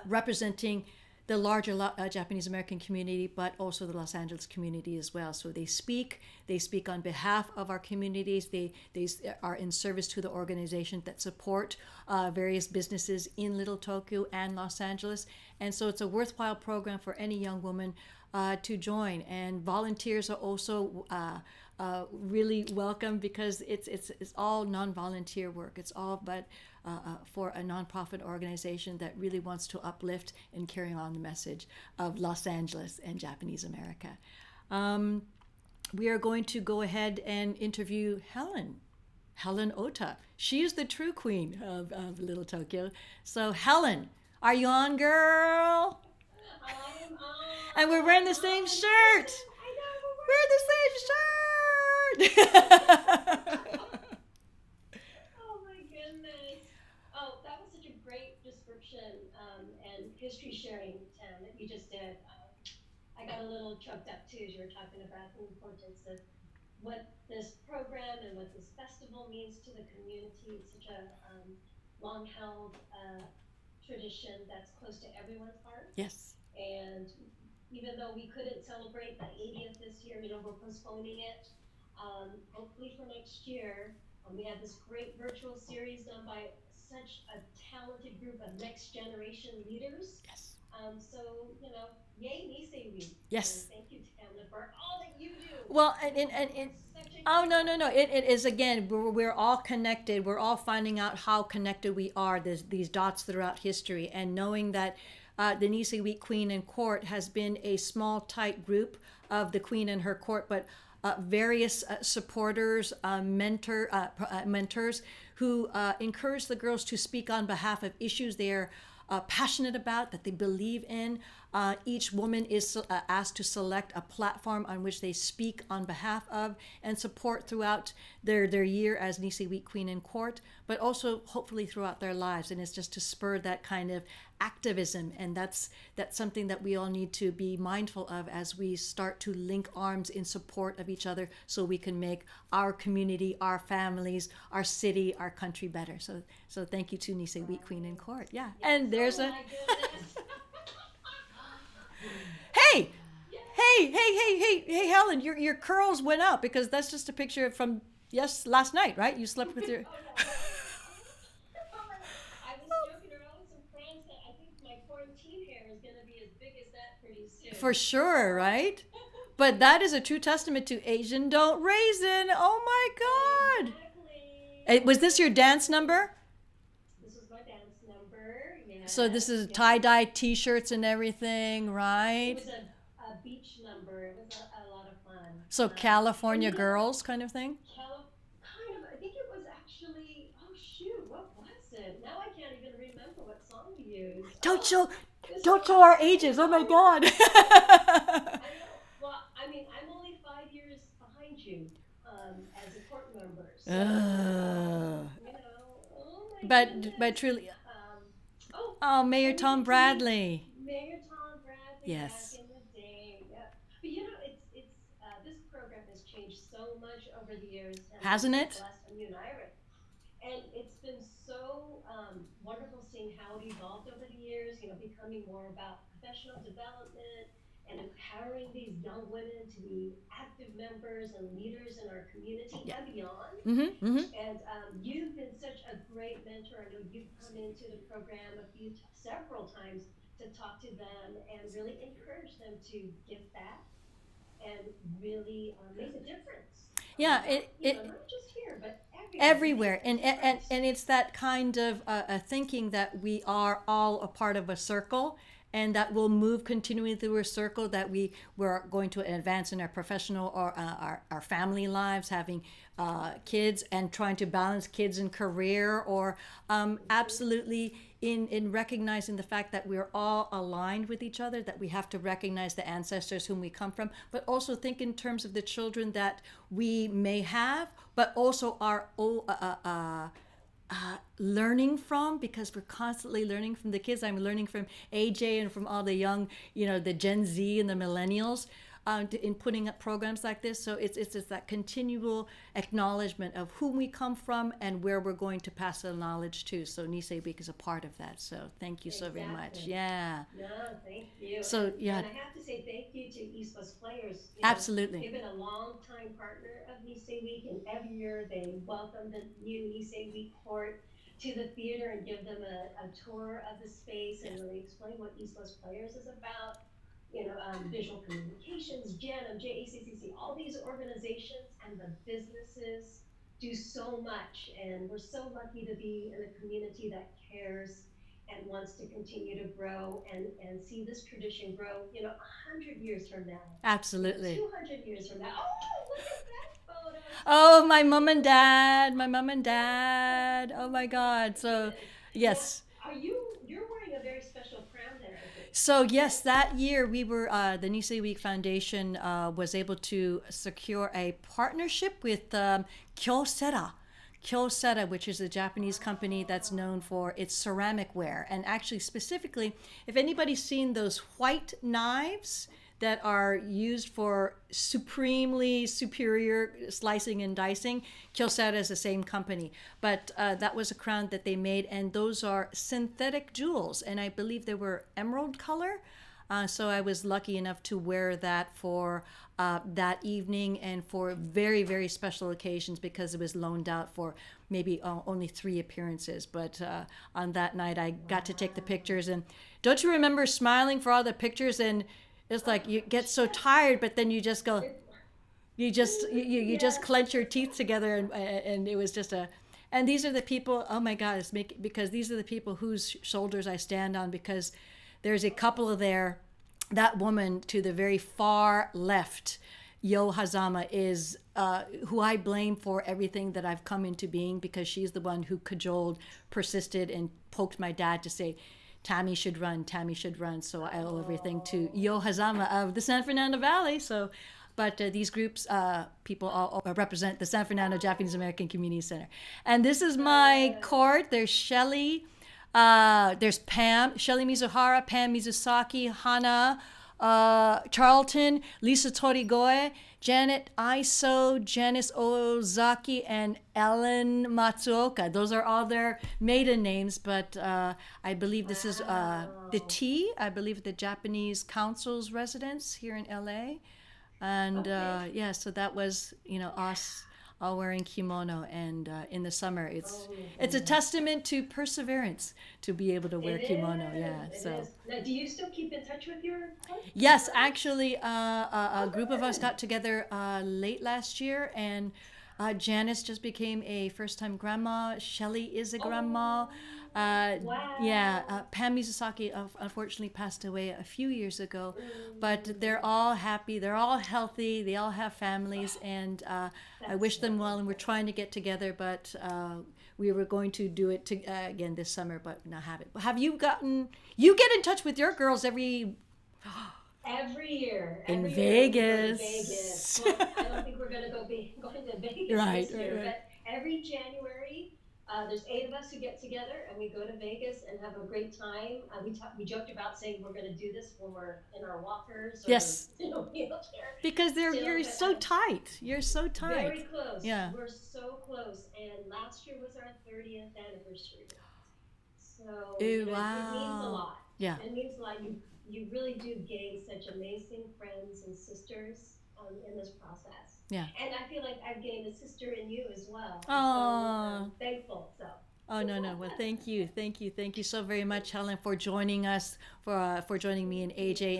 representing the larger Japanese American community, but also the Los Angeles community as well. So they speak on behalf of our communities. They are in service to the organizations that support various businesses in Little Tokyo and Los Angeles. And so it's a worthwhile program for any young woman to join. And volunteers are also really welcome, because it's all non-volunteer work. It's all but for a nonprofit organization that really wants to uplift and carry on the message of Los Angeles and Japanese America. We are going to go ahead and interview Helen Ota. She is the true queen of Little Tokyo. So Helen, are you on, girl? I'm on. And we're wearing the same shirt. I know, we're the same shirt. Oh my goodness. Oh, that was such a great description and history sharing, Tim, that you just did. I got a little choked up too as you were talking about the importance of what this program and what this festival means to the community. It's such a long-held tradition that's close to everyone's heart. Yes. And even though we couldn't celebrate the 80th this year, we're postponing it. Hopefully for next year. We had this great virtual series done by such a talented group of next generation leaders. Yes. So, yay Nisei Week. Yes. And thank you, Tamla, for all that you do. Well, oh no! It is, again. We're all connected. We're all finding out how connected we are. There's these dots throughout history, and knowing that the Nisei Week Queen and Court has been a small, tight group of the Queen and her court, but various supporters, mentors who encourage the girls to speak on behalf of issues they're passionate about, that they believe in. Each woman is asked to select a platform on which they speak on behalf of and support throughout their year as Nisei Week Queen and Court, but also hopefully throughout their lives. And it's just to spur that kind of activism. And that's something that we all need to be mindful of as we start to link arms in support of each other so we can make our community, our families, our city, our country better. So thank you to Nisei Week Queen and Court. Yeah. And there's a... Hey, Helen, your curls went up because that's just a picture from last night, right? You slept with your... I was joking around with some friends that I think my quarantine hair is going to be as big as that pretty soon. For sure, right? But that is a true testament to Asian don't raisin. Oh my God. Exactly. Was this your dance number? This was my dance number, yeah. So this is tie-dye t-shirts and everything, right? It was a beach number. It was a lot of fun. So California girls kind of thing? Kind of. I think it was actually, oh shoot, what was it? Now I can't even remember what song we used. Don't show our ages. Oh my God. I know. Well, I mean, I'm only 5 years behind you as a court member. So, but truly, Mayor Tom Bradley. Mayor Tom Bradley. Yes. Back in the day. Yep. But it's this program has changed so much over the years. Hasn't it? The last time you and I were. And it's been so wonderful seeing how it evolved over the years, becoming more about professional development and empowering these young women to be active members and leaders in our community and beyond. And you've been such a great mentor. I know you've come into the program several times to talk to them and really encourage them to give back and really make a difference. Yeah, not just here, but everywhere. And it's that kind of thinking that we are all a part of a circle, and that we'll move continuing through a circle, that we're going to advance in our professional or our family lives, having kids and trying to balance kids and career, or absolutely in recognizing the fact that we're all aligned with each other, that we have to recognize the ancestors whom we come from, but also think in terms of the children that we may have, but also are learning from, because we're constantly learning from the kids. I'm learning from AJ and from all the young, the Gen Z and the millennials in putting up programs like this. So it's that continual acknowledgement of whom we come from and where we're going to pass the knowledge to. So Nisei Week is a part of that. So thank you so very much. Yeah. No, thank you. So yeah. And I have to say thank you to East West Players. Absolutely. They've been a long-time partner of Nisei Week, and every year they welcome the new Nisei Week Court to the theater and give them a tour of the space and really explain what East West Players is about. Visual communications, GENM, JACCC, all these organizations and the businesses do so much, and we're so lucky to be in a community that cares and wants to continue to grow and see this tradition grow, 100 years from now. Absolutely. 200 years from now. Oh, look at that photo. Oh, my mom and dad. Oh my God. So, yes. You're wearing a very special crown there, I think. So yes, that year we were, the Nisei Week Foundation was able to secure a partnership with Kyocera, which is a Japanese company that's known for its ceramic ware. And actually, specifically, if anybody's seen those white knives that are used for supremely superior slicing and dicing, Kyocera is the same company. But that was a crown that they made, and those are synthetic jewels, and I believe they were emerald color. So I was lucky enough to wear that for that evening and for very, very special occasions because it was loaned out for maybe only 3 appearances. But on that night, I got to take the pictures. And don't you remember smiling for all the pictures? And it's like you get so tired, but then you just go, you just clench your teeth together. And it was just and these are the people, oh my God, because these are the people whose shoulders I stand on, because there's a couple there. That woman to the very far left, Yo Hazama, is who I blame for everything that I've come into being, because she's the one who cajoled, persisted, and poked my dad to say, Tammy should run, Tammy should run. So I owe everything to Yo Hazama of the San Fernando Valley. But these groups, people all represent the San Fernando Japanese American Community Center. And this is my court. There's Shelly. There's Pam, Shelly Mizuhara, Pam Mizusaki, Hana, Charlton, Lisa Torigoe, Janet Iso, Janice Ozaki, and Ellen Matsuoka. Those are all their maiden names, but I believe this is the T, I believe the Japanese Council's residence here in LA. And yeah, so that was, us all wearing kimono, and in the summer it's a testament to perseverance to be able to wear kimono. Now, do you still keep in touch with your coach? Yes, actually, a group of us got together late last year, and Janice just became a first-time grandma. Shelly is a grandma. Wow. Yeah, Pam Mizusaki unfortunately passed away a few years ago, but they're all happy, they're all healthy, they all have families, and I wish them well, and we're trying to get together, but we were going to do it again this summer, but not have it. Have you get in touch with your girls every year. In Vegas. Vegas. Well, I don't think we're going to going to Vegas this year, but every January, there's 8 of us who get together and we go to Vegas and have a great time. We joked about saying we're going to do this when we're in our walkers or Yes. in a wheelchair. Because you're so tight. You're so tight. Very close. Yeah. We're so close. And last year was our 30th anniversary. So Ooh, it wow. means a lot. Yeah. It means a lot. You really do gain such amazing friends and sisters in this process. Yeah. And I feel like I've gained a sister in you as well. Aww. So I'm thankful. So. Oh, no. Well, thank you so very much, Helen, for joining us, for joining me and AJ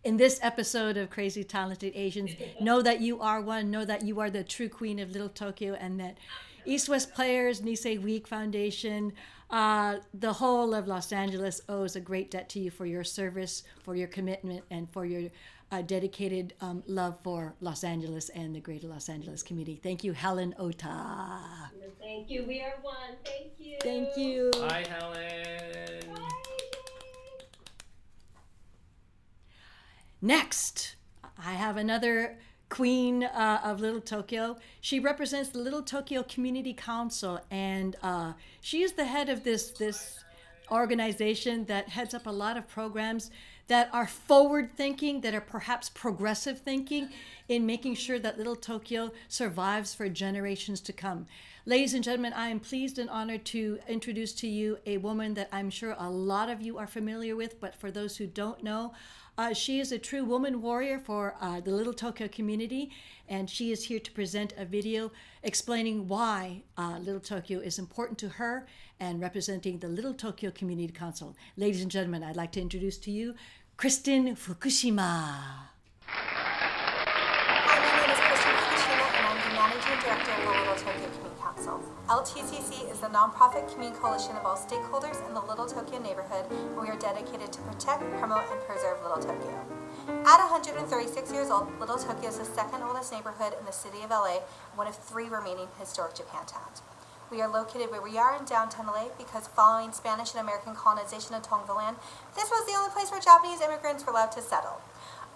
in this episode of Crazy Talented Asians. Know that you are one. Know that you are the true queen of Little Tokyo, and that East West Players, Nisei Week Foundation, the whole of Los Angeles owes a great debt to you for your service, for your commitment, and for your dedicated love for Los Angeles and the greater Los Angeles community. Thank you, Helen Ota. Thank you. We are one. Thank you. Thank you. Bye, Helen. Next, I have another queen of Little Tokyo. She represents the Little Tokyo Community Council, and she is the head of this organization that heads up a lot of programs that are forward-thinking, that are perhaps progressive thinking in making sure that Little Tokyo survives for generations to come. Ladies and gentlemen, I am pleased and honored to introduce to you a woman that I'm sure a lot of you are familiar with, but for those who don't know, she is a true woman warrior for the Little Tokyo community, and she is here to present a video explaining why Little Tokyo is important to her and representing the Little Tokyo Community Council. Ladies and gentlemen, I'd like to introduce to you Kristen Fukushima. Hi, my name is Kristen Fukushima, and I'm the Managing Director of the Little Tokyo Community Council. LTCC is the nonprofit community coalition of all stakeholders in the Little Tokyo neighborhood, and we are dedicated to protect, promote, and preserve Little Tokyo. At 136 years old, Little Tokyo is the second oldest neighborhood in the city of LA, and one of 3 remaining historic Japantowns. We are located where we are in downtown LA because following Spanish and American colonization of Tongvaland, this was the only place where Japanese immigrants were allowed to settle.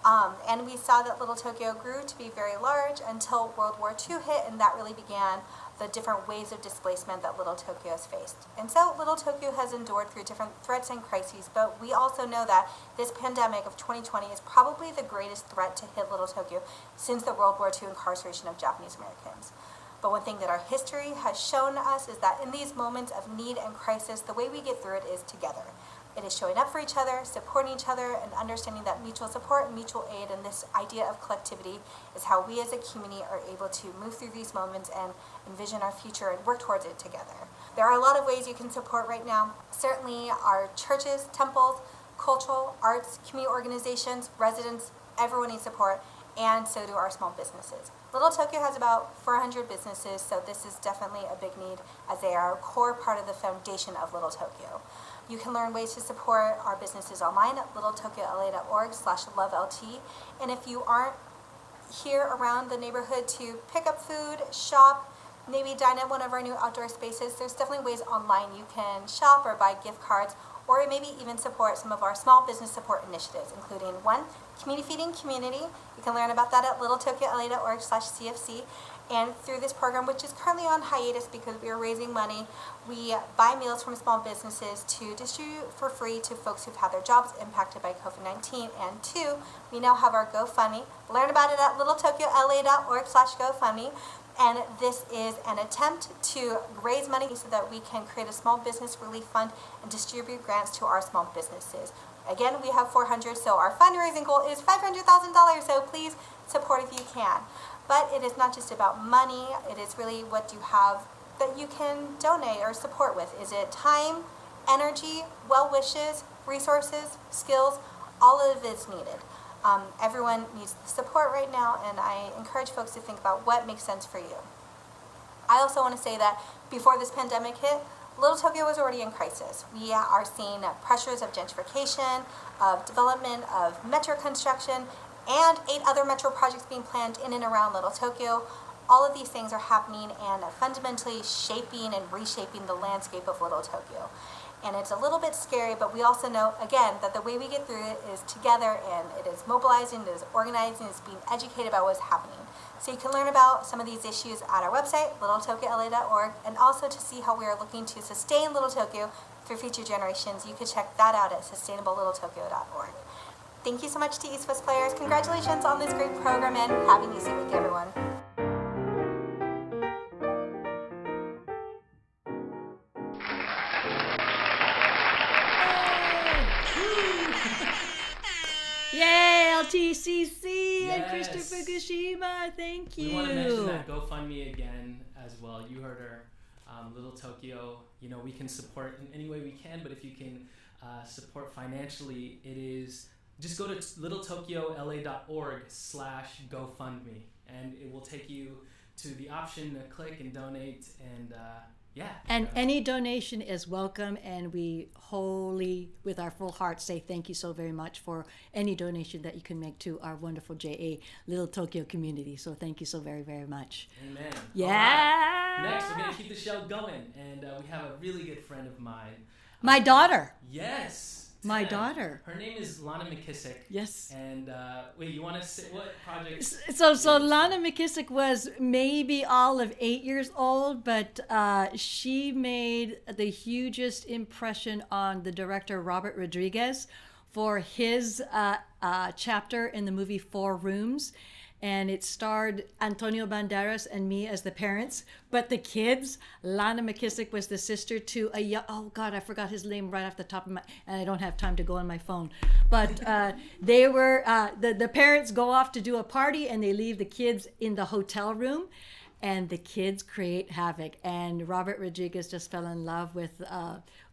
And we saw that Little Tokyo grew to be very large until World War II hit, and that really began the different waves of displacement that Little Tokyo has faced. And so Little Tokyo has endured through different threats and crises, but we also know that this pandemic of 2020 is probably the greatest threat to hit Little Tokyo since the World War II incarceration of Japanese Americans. But one thing that our history has shown us is that in these moments of need and crisis, the way we get through it is together. It is showing up for each other, supporting each other, and understanding that mutual support and mutual aid and this idea of collectivity is how we as a community are able to move through these moments and envision our future and work towards it together. There are a lot of ways you can support right now. Certainly our churches, temples, cultural, arts, community organizations, residents, everyone needs support, and so do our small businesses. Little Tokyo has about 400 businesses, so this is definitely a big need as they are a core part of the foundation of Little Tokyo. You can learn ways to support our businesses online at littletokyola.org/loveLT. And if you aren't here around the neighborhood to pick up food, shop, maybe dine at one of our new outdoor spaces, there's definitely ways online you can shop or buy gift cards, or maybe even support some of our small business support initiatives, including one, Community Feeding Community. You can learn about that at littletokyola.org/CFC. And through this program, which is currently on hiatus because we are raising money, we buy meals from small businesses to distribute for free to folks who've had their jobs impacted by COVID-19. And two, we now have our GoFundMe. Learn about it at littletokyola.org/GoFundMe. And this is an attempt to raise money so that we can create a small business relief fund and distribute grants to our small businesses. Again, we have 400, so our fundraising goal is $500,000, so please support if you can. But it is not just about money, it is really what you have that you can donate or support with. Is it time, energy, well wishes, resources, skills? All of it is needed. Everyone needs the support right now, and I encourage folks to think about what makes sense for you. I also want to say that before this pandemic hit, Little Tokyo was already in crisis. We are seeing pressures of gentrification, of development, of metro construction, and 8 other metro projects being planned in and around Little Tokyo. All of these things are happening and fundamentally shaping and reshaping the landscape of Little Tokyo. And it's a little bit scary, but we also know, again, that the way we get through it is together, and it is mobilizing, it is organizing, it's being educated about what's happening. So you can learn about some of these issues at our website, littletokyola.org, and also to see how we are looking to sustain Little Tokyo for future generations. You can check that out at sustainablelittletokyo.org. Thank you so much to East West Players. Congratulations on this great program, and happy Nisei Week, everyone. Yay, LTCC and Krista Fukushima, thank you. We want to mention that GoFundMe again as well. You heard her, Little Tokyo. You know, we can support in any way we can, but if you can support financially, it is just go to littletokyola.org/GoFundMe, and it will take you to the option to click and donate, and And any donation is welcome, and we wholly, with our full heart, say thank you so very much for any donation that you can make to our wonderful JA Little Tokyo community. So thank you so very, very much. Amen. Yeah. Right. Next, we're going to keep the show going, and we have a really good friend of mine. My daughter. Yes. My daughter. Her name is Lana McKissick. Yes. And wait, you want to say what project? So Lana McKissick was maybe all of 8 years old, but she made the hugest impression on the director Robert Rodriguez for his chapter in the movie 4 Rooms. And it starred Antonio Banderas and me as the parents. But the kids, Lana McKissick was the sister to a young, oh God, I forgot his name right off the top of my, and I don't have time to go on my phone. But they were, the parents go off to do a party and they leave the kids in the hotel room. And the kids create havoc, and Robert Rodriguez just fell in love with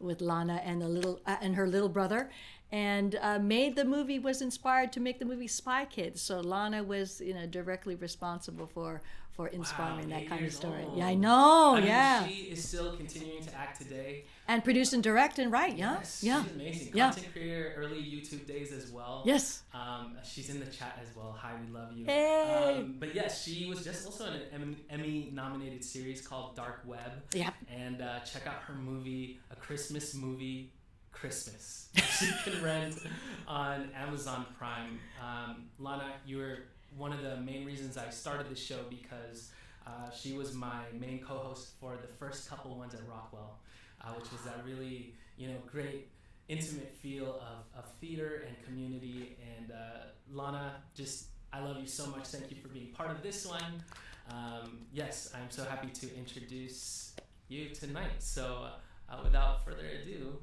Lana and and her little brother, and was inspired to make the movie Spy Kids. So Lana was directly responsible for inspiring that kind of story. Old. Yeah, I know. I mean, yeah. she is still continuing to act today. And produce and direct and write. Yeah. Yes, yeah. She's amazing. Yeah. Content creator, early YouTube days as well. Yes. She's in the chat as well. Hi, we love you. Hey. But yes, she was just also in an Emmy-nominated series called Dark Web. Yep. And check out her movie, A Christmas Movie, Christmas. She can rent on Amazon Prime. Lana, you were one of the main reasons I started the show because she was my main co-host for the first couple ones at Rockwell, which was that really great intimate feel of theater and community. And Lana, I love you so much. Thank you for being part of this one. Yes, I'm so happy to introduce you tonight. So without further ado,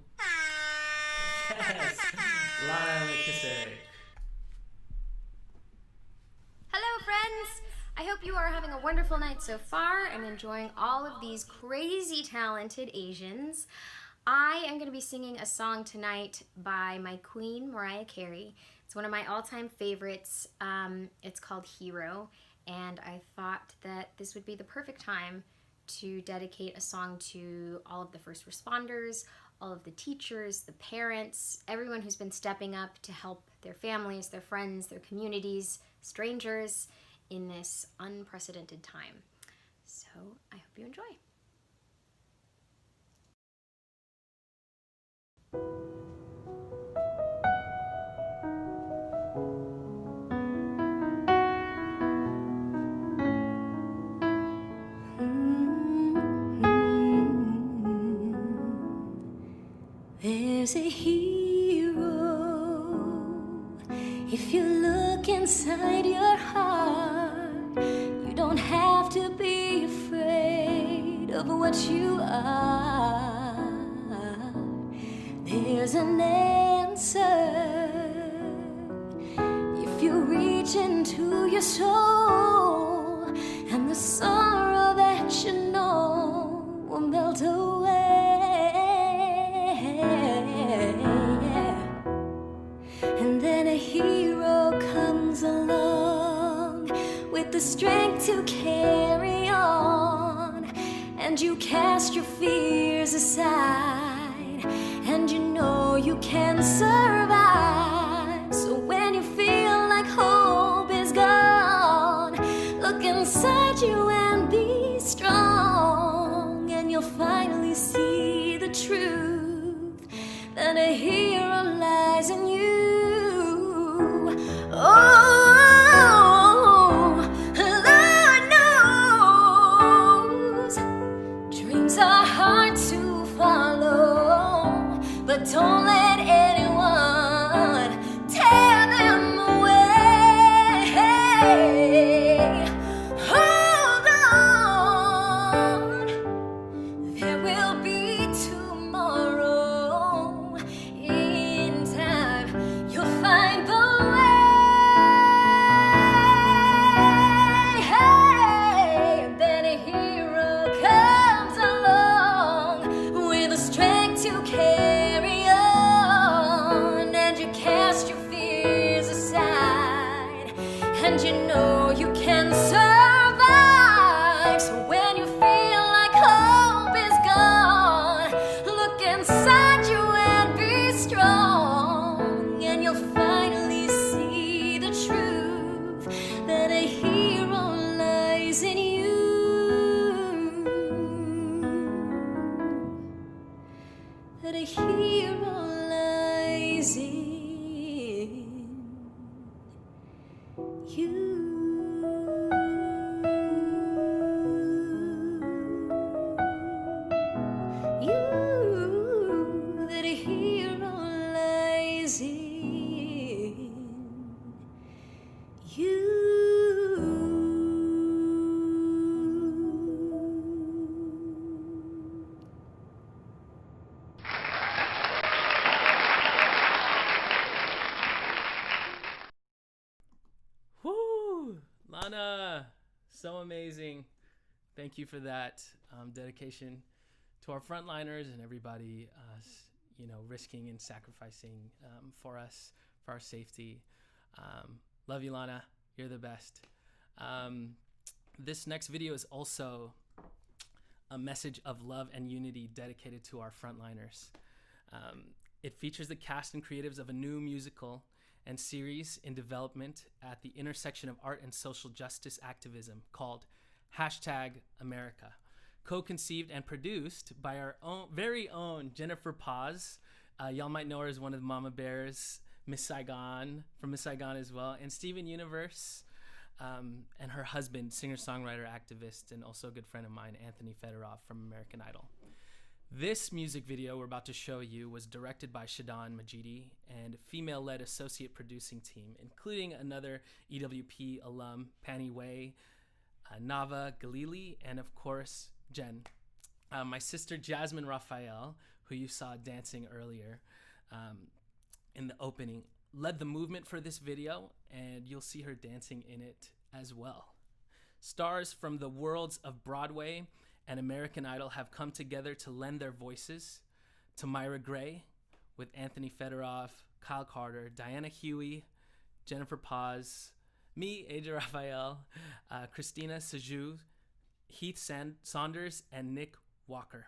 Yes. Lana McKissick. Hello, friends! I hope you are having a wonderful night so far and enjoying all of these crazy talented Asians. I am going to be singing a song tonight by my queen, Mariah Carey. It's one of my all-time favorites. It's called Hero, and I thought that this would be the perfect time to dedicate a song to all of the first responders, all of the teachers, the parents, everyone who's been stepping up to help their families, their friends, their communities, strangers in this unprecedented time. So I hope you enjoy. There's a hero. If you look inside your heart, you don't have to be afraid of what you are. There's an answer. If you reach into your soul, and the sorrow that you know will melt away. And then a hero comes along with the strength to carry on, and you cast your fears aside, and you know you can survive. So when you feel like hope is gone, look inside you and be strong, and you'll finally see the truth, that a hero lies in you. Oh, Lord knows dreams are hard to follow, but don't let anyone tear them away. Hold on, there will be tomorrow. In time, you'll find the way. Then a hero comes along with the strength to carry on, and you cast your fears aside, and you know you can survive. So when you feel like hope is gone, look inside you and be strong, and you'll finally see the truth, that a hero lies in you. That a hero lies in you. That a hero lies in you. Woo! Lana, so amazing. Thank you for that dedication to our frontliners and everybody, risking and sacrificing for us, for our safety. Love you, Lana. You're the best. This next video is also a message of love and unity dedicated to our frontliners. It features the cast and creatives of a new musical and series in development at the intersection of art and social justice activism called #America, co-conceived and produced by our very own Jennifer Paz. Y'all might know her as one of the Mama Bears, Miss Saigon, from Miss Saigon as well, and Steven Universe, and her husband, singer-songwriter, activist, and also a good friend of mine, Anthony Fedorov from American Idol. This music video we're about to show you was directed by Shadan Majidi and female-led associate producing team, including another EWP alum, Pani Wei, Nava Galili, and of course, Jen. My sister Jasmine Rafael, who you saw dancing earlier, in the opening, led the movement for this video, and you'll see her dancing in it as well. Stars from the worlds of Broadway and American Idol have come together to lend their voices to Myra Gray, with Anthony Fedorov, Kyle Carter, Diana Huey, Jennifer Paz, me, Aja Rafael, Christina Sajou, Heath Saunders, and Nick Walker.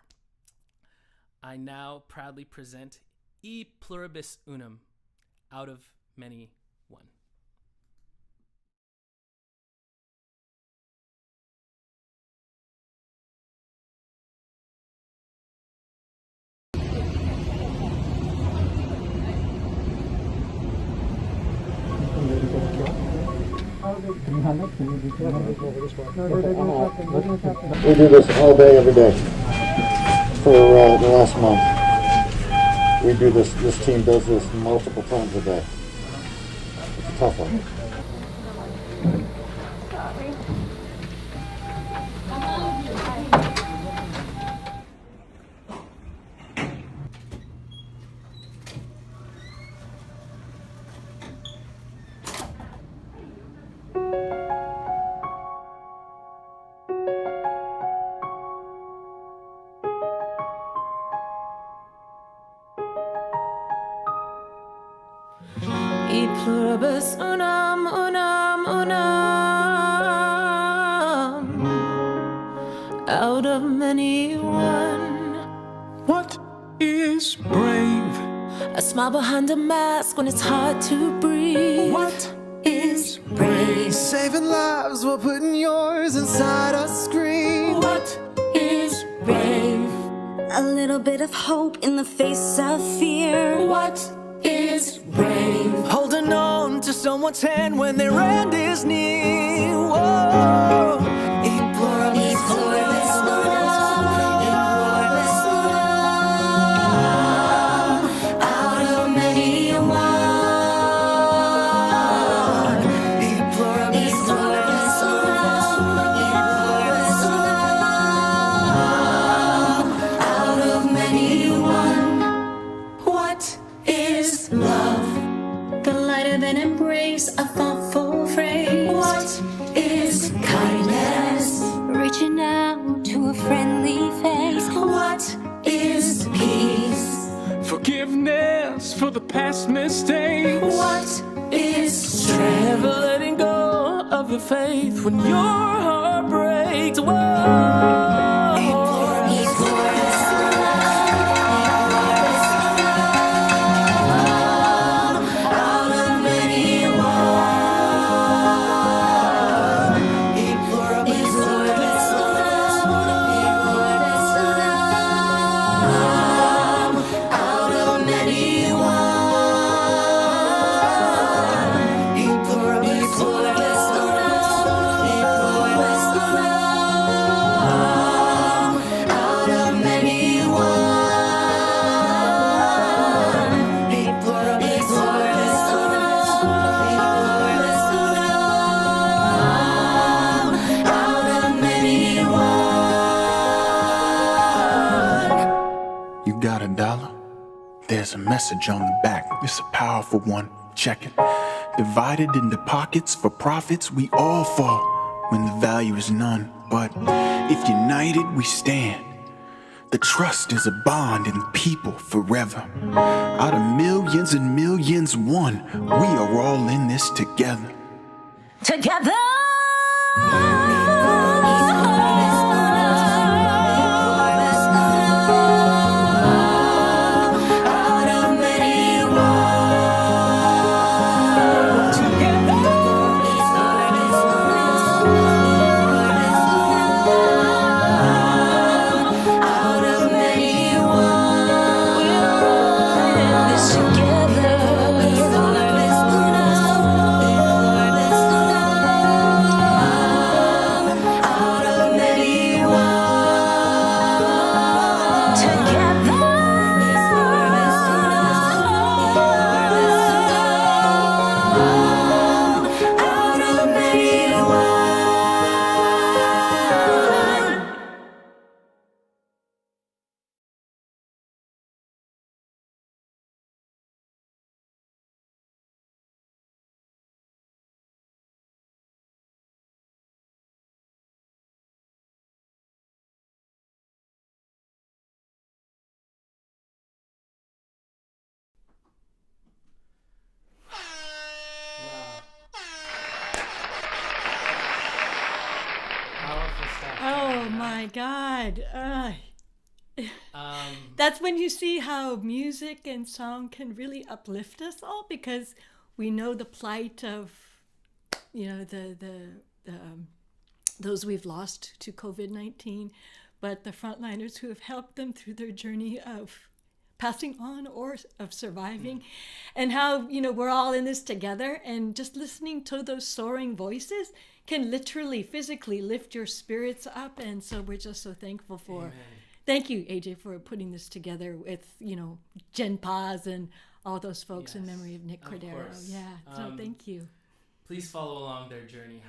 I now proudly present E Pluribus Unum, out of many one. We do this all day, every day for the last month. We do this, this team does this multiple times a day. It's a tough one. E pluribus unum, unum, unum, out of many one. What is brave? A smile behind a mask when it's hard to breathe. What is brave? Saving lives while putting yours inside a screen. What is brave? A little bit of hope in the face of fear. What is brave? Holding on to someone's hand when their end is near. Whoa. E pluribus unum, e pluribus unum, out of many one. E pluribus unum, e pluribus unum, out of many one. What is love? The light of an embrace, a thoughtful phrase. What is kindness? Reaching out to a friendly face. What is peace? forgiveness for the past mistakes. What is strength? Never letting go of your faith when your heart breaks. Whoa. There's a message on the back, it's a powerful one, check it. Divided into pockets for profits, we all fall when the value is none. But if united we stand, the trust is a bond in people forever. Out of millions and millions, one, we are all in this together. Together! Oh my God. That's when you see how music and song can really uplift us all, because we know the plight of, those we've lost to COVID-19, but the frontliners who have helped them through their journey of passing on or of surviving, and how, we're all in this together, and just listening to those soaring voices can literally, physically lift your spirits up. And so we're just so thankful for. Amen. Thank you, AJ, for putting this together with, Jen Paz and all those folks in memory of Nick Cordero. Yeah, so thank you. Please follow along their journey.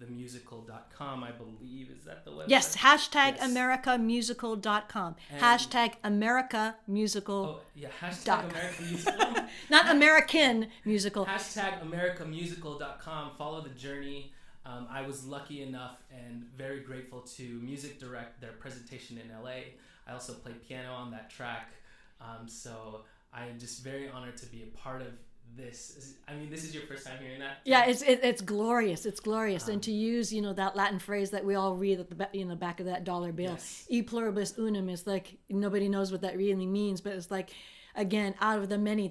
#AmericaTheMusical.com, I believe. Is that the website? Yes, #AmericaMusical.com. #AmericaMusical. Oh, yeah, #AmericaMusical. Not American Musical. #AmericaMusical.com. Follow the journey. I was lucky enough and very grateful to music direct their presentation in LA. I also played piano on that track. So I am just very honored to be a part of this. I mean, this is your first time hearing that? Yeah, it's glorious. It's glorious. And to use, that Latin phrase that we all read at the back of that dollar bill, yes. E pluribus unum, is like, nobody knows what that really means, but it's like, again, out of the many,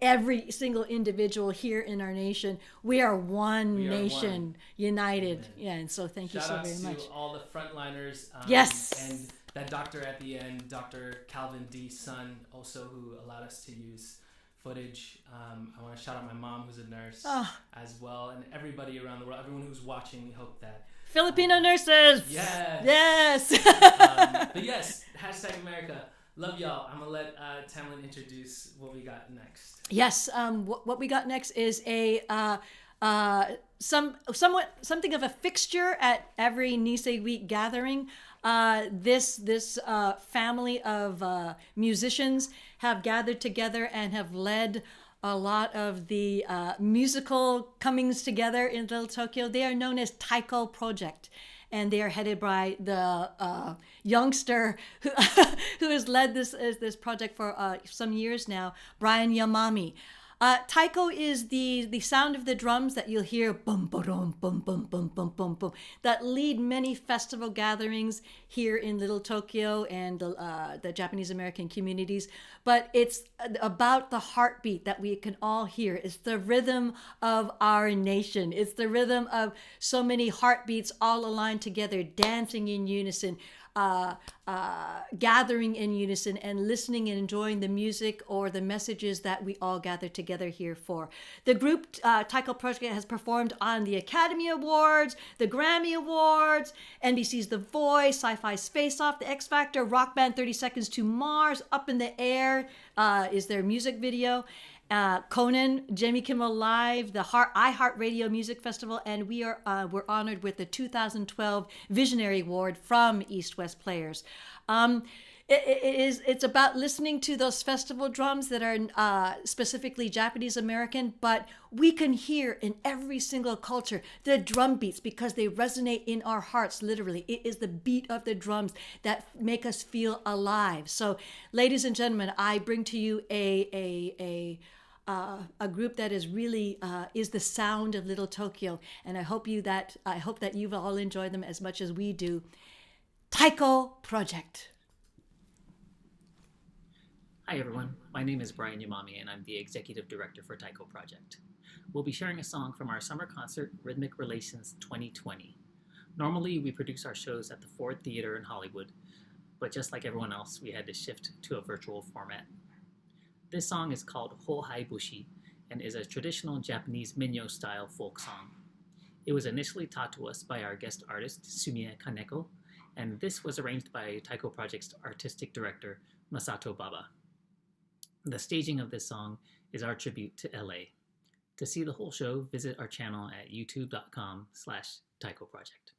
every single individual here in our nation, we are one nation, united. Amen. Yeah, and so thank you so very much. Shout out to all the frontliners. Yes. And that doctor at the end, Dr. Calvin D's son, also, who allowed us to use footage. I want to shout out my mom, who's a nurse as well, and everybody around the world, everyone who's watching. We hope that Filipino nurses. Yes. But yes, #America. Love y'all. I'm gonna let Tamlin introduce what we got next. Yes. What we got next is something of a fixture at every Nisei Week gathering. This family of musicians have gathered together and have led a lot of the musical comings together in Little Tokyo. They are known as Taiko Project, and they are headed by the youngster who has led this project for some years now, Brian Yamami. Taiko is the sound of the drums that you'll hear boom, boom, boom, boom, boom, boom, boom, boom, that lead many festival gatherings here in Little Tokyo and the Japanese American communities. But it's about the heartbeat that we can all hear. It's the rhythm of our nation. It's the rhythm of so many heartbeats all aligned together, dancing in unison, gathering in unison, and listening and enjoying the music or the messages that we all gather together here for. The group Taiko Project has performed on the Academy Awards, the Grammy Awards, NBC's The Voice, Sci-Fi's Face Off, The X Factor, Rock Band 30 Seconds to Mars, Up in the Air is their music video. Conan, Jimmy Kimmel Live, the iHeartRadio Music Festival, and we're honored with the 2012 Visionary Award from East West Players. It's about listening to those festival drums that are specifically Japanese American, but we can hear in every single culture the drum beats because they resonate in our hearts, literally. It is the beat of the drums that make us feel alive. So, ladies and gentlemen, I bring to you a group that is really is the sound of Little Tokyo, and I hope that you've all enjoyed them as much as we do. Taiko Project. Hi everyone, my name is Brian Yamami and I'm the Executive Director for Taiko Project. We'll be sharing a song from our summer concert, Rhythmic Relations 2020. Normally we produce our shows at the Ford Theater in Hollywood, but just like everyone else, we had to shift to a virtual format. This song is called Hohai Bushi and is a traditional Japanese minyo-style folk song. It was initially taught to us by our guest artist, Sumiya Kaneko, and this was arranged by Taiko Project's artistic director, Masato Baba. The staging of this song is our tribute to LA. To see the whole show, visit our channel at youtube.com/Taiko Project.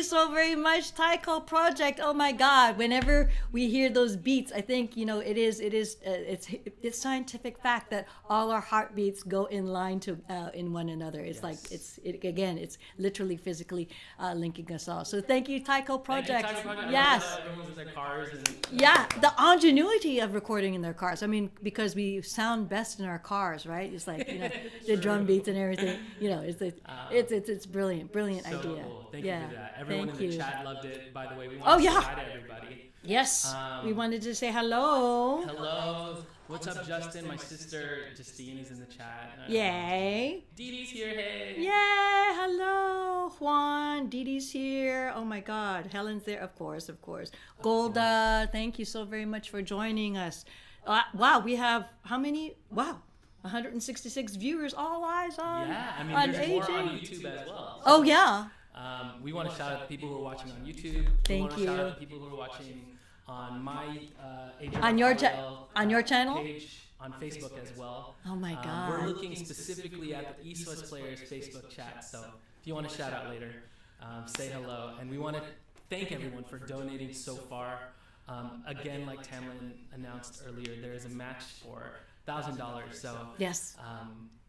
so very much, Taiko Project. Oh my God! Whenever we hear those beats, I think it's scientific fact that all our heartbeats go in line to in one another. It's like it's literally physically linking us all. So thank you, Taiko Project. Thank you, Taiko Project. Yes. Everyone's in their cars and, Yeah, the ingenuity of recording in their cars. I mean, because we sound best in our cars, right? It's like the drum beats and everything. It's brilliant so idea. Cool. Thank Yeah. you for that. Everyone Thank in the you. chat loved it. By the way, we want to say hi to everybody. Yes, we wanted to say hello. Hello. What's up, Justin? My sister Justine is in the chat. Yay. Dee Dee's here. Hey. Yay. Hello, Juan. Dee Dee's here. Oh my God. Helen's there. Of course. Golda, thank you so very much for joining us. Wow, we have how many? Wow. 166 viewers, all eyes on there's AJ. more on YouTube as well. Oh yeah. We want to shout out the people who are watching on YouTube. We want to shout out the people who are watching on my on your channel page on Facebook as well. Oh my God. We're looking specifically at the East West Players Facebook chat. So if you want to shout out later, say hello. And we want to thank everyone for donating so far. Again, like Tamlin announced earlier, there is a match for $1,000. So yes.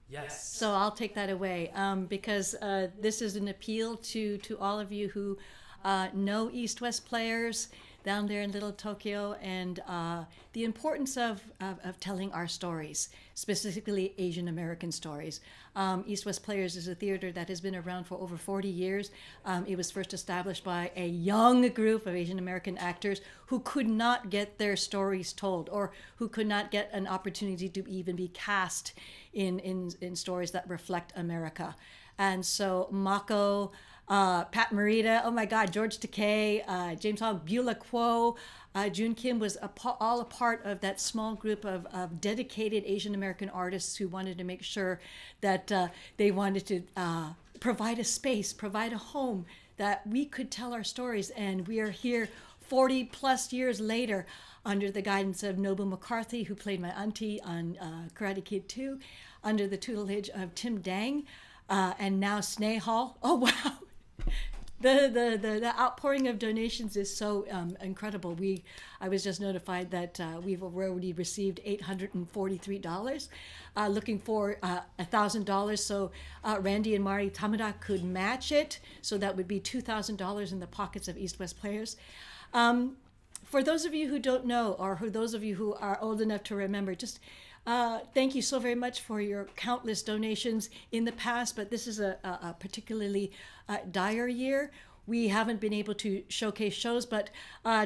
Yes. So I'll take that away because this is an appeal to all of you who know East West Players down there in Little Tokyo, and the importance of telling our stories, specifically Asian American stories. East West Players is a theater that has been around for over 40 years. It was first established by a young group of Asian American actors who could not get their stories told, or who could not get an opportunity to even be cast in stories that reflect America. And so Mako, Pat Morita, oh my God, George Takei, James Hogg, Beulah Kuo, June Kim was all a part of that small group of dedicated Asian American artists who wanted to make sure that they wanted to provide a space, provide a home that we could tell our stories. And we are here 40 plus years later under the guidance of Nobu McCarthy, who played my auntie on Karate Kid 2, under the tutelage of Tim Dang, and now Snehal. Oh, wow. The outpouring of donations is so incredible. I was just notified that we've already received $843, looking for $1,000. So Randy and Mari Tamada could match it. So that would be $2,000 in the pockets of East West Players. For those of you who don't know, or for those of you who are old enough to remember, just thank you so very much for your countless donations in the past, but this is a particularly dire year. We haven't been able to showcase shows, but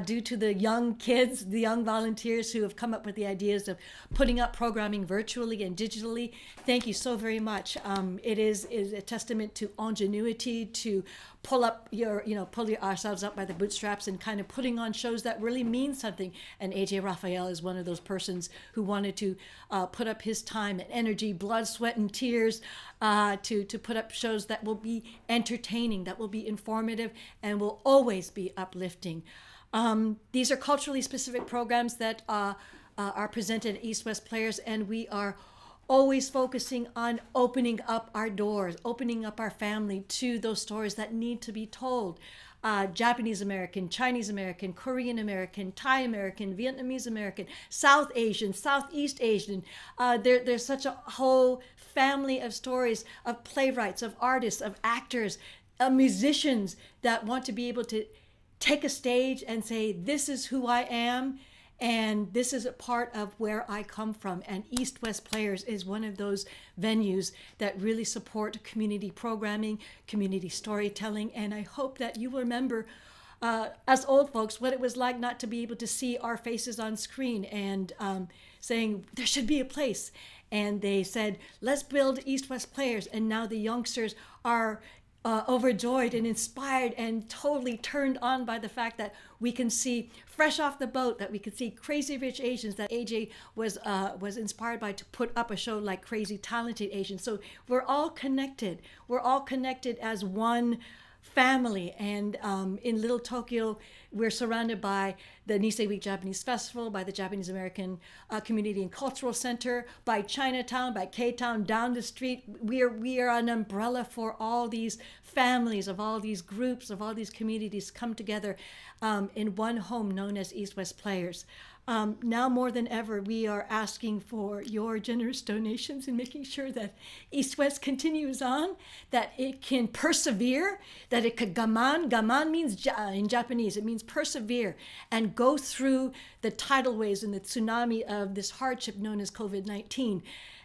due to the young kids, the young volunteers who have come up with the ideas of putting up programming virtually and digitally, thank you so very much. It is a testament to ingenuity, to pull ourselves up by the bootstraps and kind of putting on shows that really mean something. And AJ Rafael is one of those persons who wanted to put up his time and energy, blood, sweat, and tears to put up shows that will be entertaining, that will be informative, and will always be uplifting. These are culturally specific programs that are presented at East West Players, and we are always focusing on opening up our doors, opening up our family to those stories that need to be told. Japanese American, Chinese American, Korean American, Thai American, Vietnamese American, South Asian, Southeast Asian. There's such a whole family of stories of playwrights, of artists, of actors, musicians that want to be able to take a stage and say, this is who I am, and this is a part of where I come from. And East West Players is one of those venues that really support community programming, community storytelling. And I hope that you remember, as old folks, what it was like not to be able to see our faces on screen, and saying there should be a place. And they said, let's build East West Players. And now the youngsters are overjoyed and inspired and totally turned on by the fact that we can see fresh off the boat, that we can see Crazy Rich Asians, that AJ was inspired by to put up a show like Crazy Talented Asians. So we're all connected. We're all connected as one family. And in Little Tokyo, we're surrounded by the Nisei Week Japanese Festival, by the Japanese American Community and Cultural Center, by Chinatown, by K-Town, down the street. We are an umbrella for all these families, of all these groups, of all these communities come together in one home known as East West Players. Now more than ever, we are asking for your generous donations and making sure that East West continues on, that it can persevere, that it could gaman. Gaman means, in Japanese, it means persevere and go through the tidal waves and the tsunami of this hardship known as COVID-19.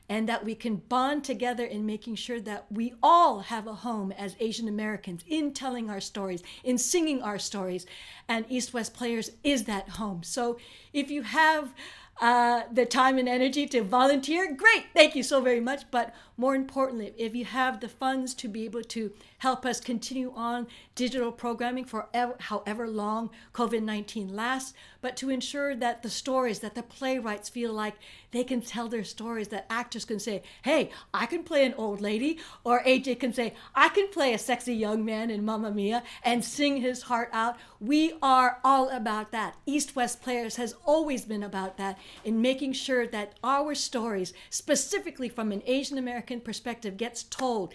And that we can bond together in making sure that we all have a home as Asian Americans in telling our stories, in singing our stories. And East West Players is that home. So if you have the time and energy to volunteer, great, thank you so very much. But more importantly, if you have the funds to be able to help us continue on digital programming for however long COVID-19 lasts, but to ensure that the stories, that the playwrights feel like they can tell their stories, that actors can say, hey, I can play an old lady, or AJ can say, I can play a sexy young man in Mamma Mia and sing his heart out. We are all about that. East West Players has always been about that, in making sure that our stories, specifically from an Asian American perspective, gets told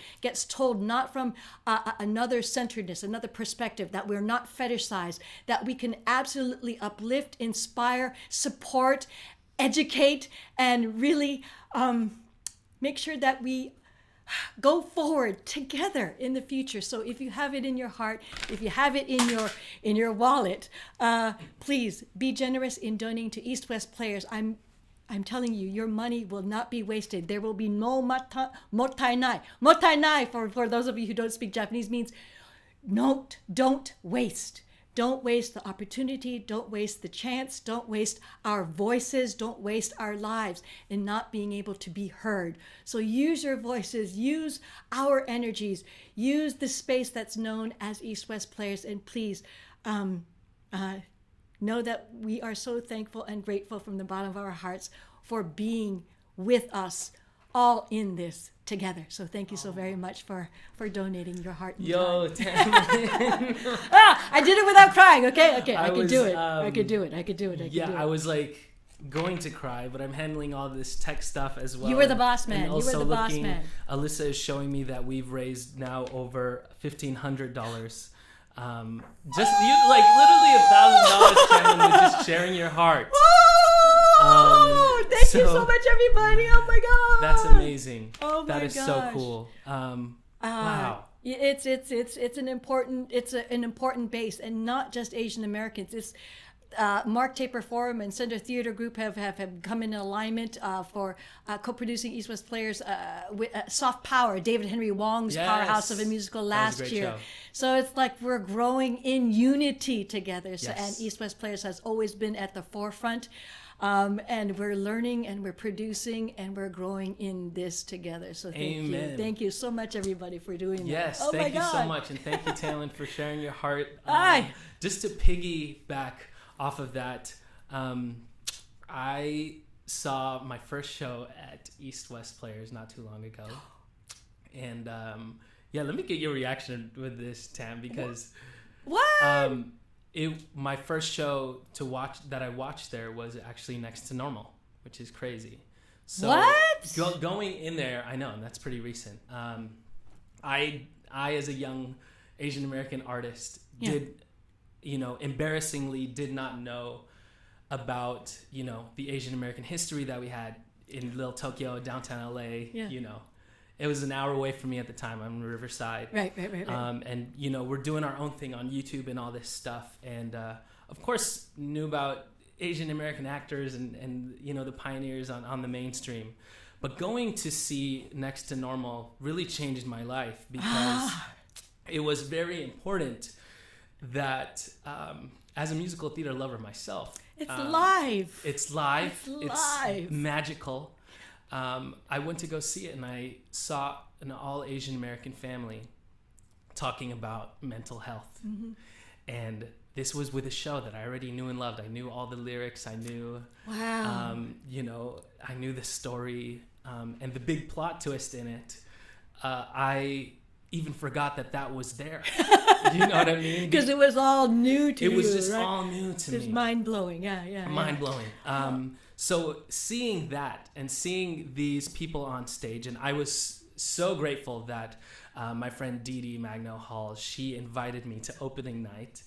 not from another centeredness, another perspective, that we're not fetishized, that we can absolutely uplift, inspire, support, educate, and really make sure that we go forward together in the future. So if you have it in your heart, if you have it in your wallet, please be generous in donating to East West Players. I'm telling you, your money will not be wasted. There will be no mottainai. Mottainai, for those of you who don't speak Japanese, means don't waste. Don't waste the opportunity, don't waste the chance, don't waste our voices, don't waste our lives in not being able to be heard. So use your voices, use our energies, use the space that's known as East West Players, and please know that we are so thankful and grateful from the bottom of our hearts for being with us all in this together. So thank you so very much for donating your heart and time. I did it without crying. Okay, I could do it. I could do it. I was like going to cry, but I'm handling all this tech stuff as well. You were the boss man. And also you were the boss man. Alyssa is showing me that we've raised now over $1,500. Just you, like literally $1,000, Shannon, with just sharing your heart. Thank you so much, everybody. Oh my God, that's amazing. Oh my That is so cool. Wow. It's an important base, and not just Asian Americans. It's Mark Taper Forum and Center Theater Group have come in alignment for co-producing East West Players with Soft Power, David Henry Wong's Powerhouse of a Musical last year. Show. So it's like we're growing in unity together. So, Yes. and East West Players has always been at the forefront. And we're learning and we're producing and we're growing in this together. So thank you. Thank you so much, everybody, for doing that. Yes, oh thank my you God. so much. And thank you, Talon, for sharing your heart. Aye. Just to piggyback off of that, I saw my first show at East West Players not too long ago. And let me get your reaction with this, Tam, because what? My first show that I watched there was actually Next to Normal, which is crazy. So what? Going in there, I know, and that's pretty recent. I as a young Asian American artist embarrassingly did not know about, the Asian American history that we had in Little Tokyo, downtown LA, It was an hour away from me at the time. I'm in Riverside. Right. And, we're doing our own thing on YouTube and all this stuff. And, of course, knew about Asian American actors and the pioneers on the mainstream. But going to see Next to Normal really changed my life because it was very important that as a musical theater lover myself. It's live. It's live. It's magical. I went to go see it, and I saw an all Asian American family talking about mental health. Mm-hmm. And this was with a show that I already knew and loved. I knew all the lyrics. I knew, I knew the story, and the big plot twist in it. I even forgot that was there. You know what I mean? Because it was all new to you. It was just right? all new to me. It's mind-blowing, yeah. Mind-blowing. So seeing that and seeing these people on stage, and I was so grateful that my friend Dee Dee Magno Hall, she invited me to opening night.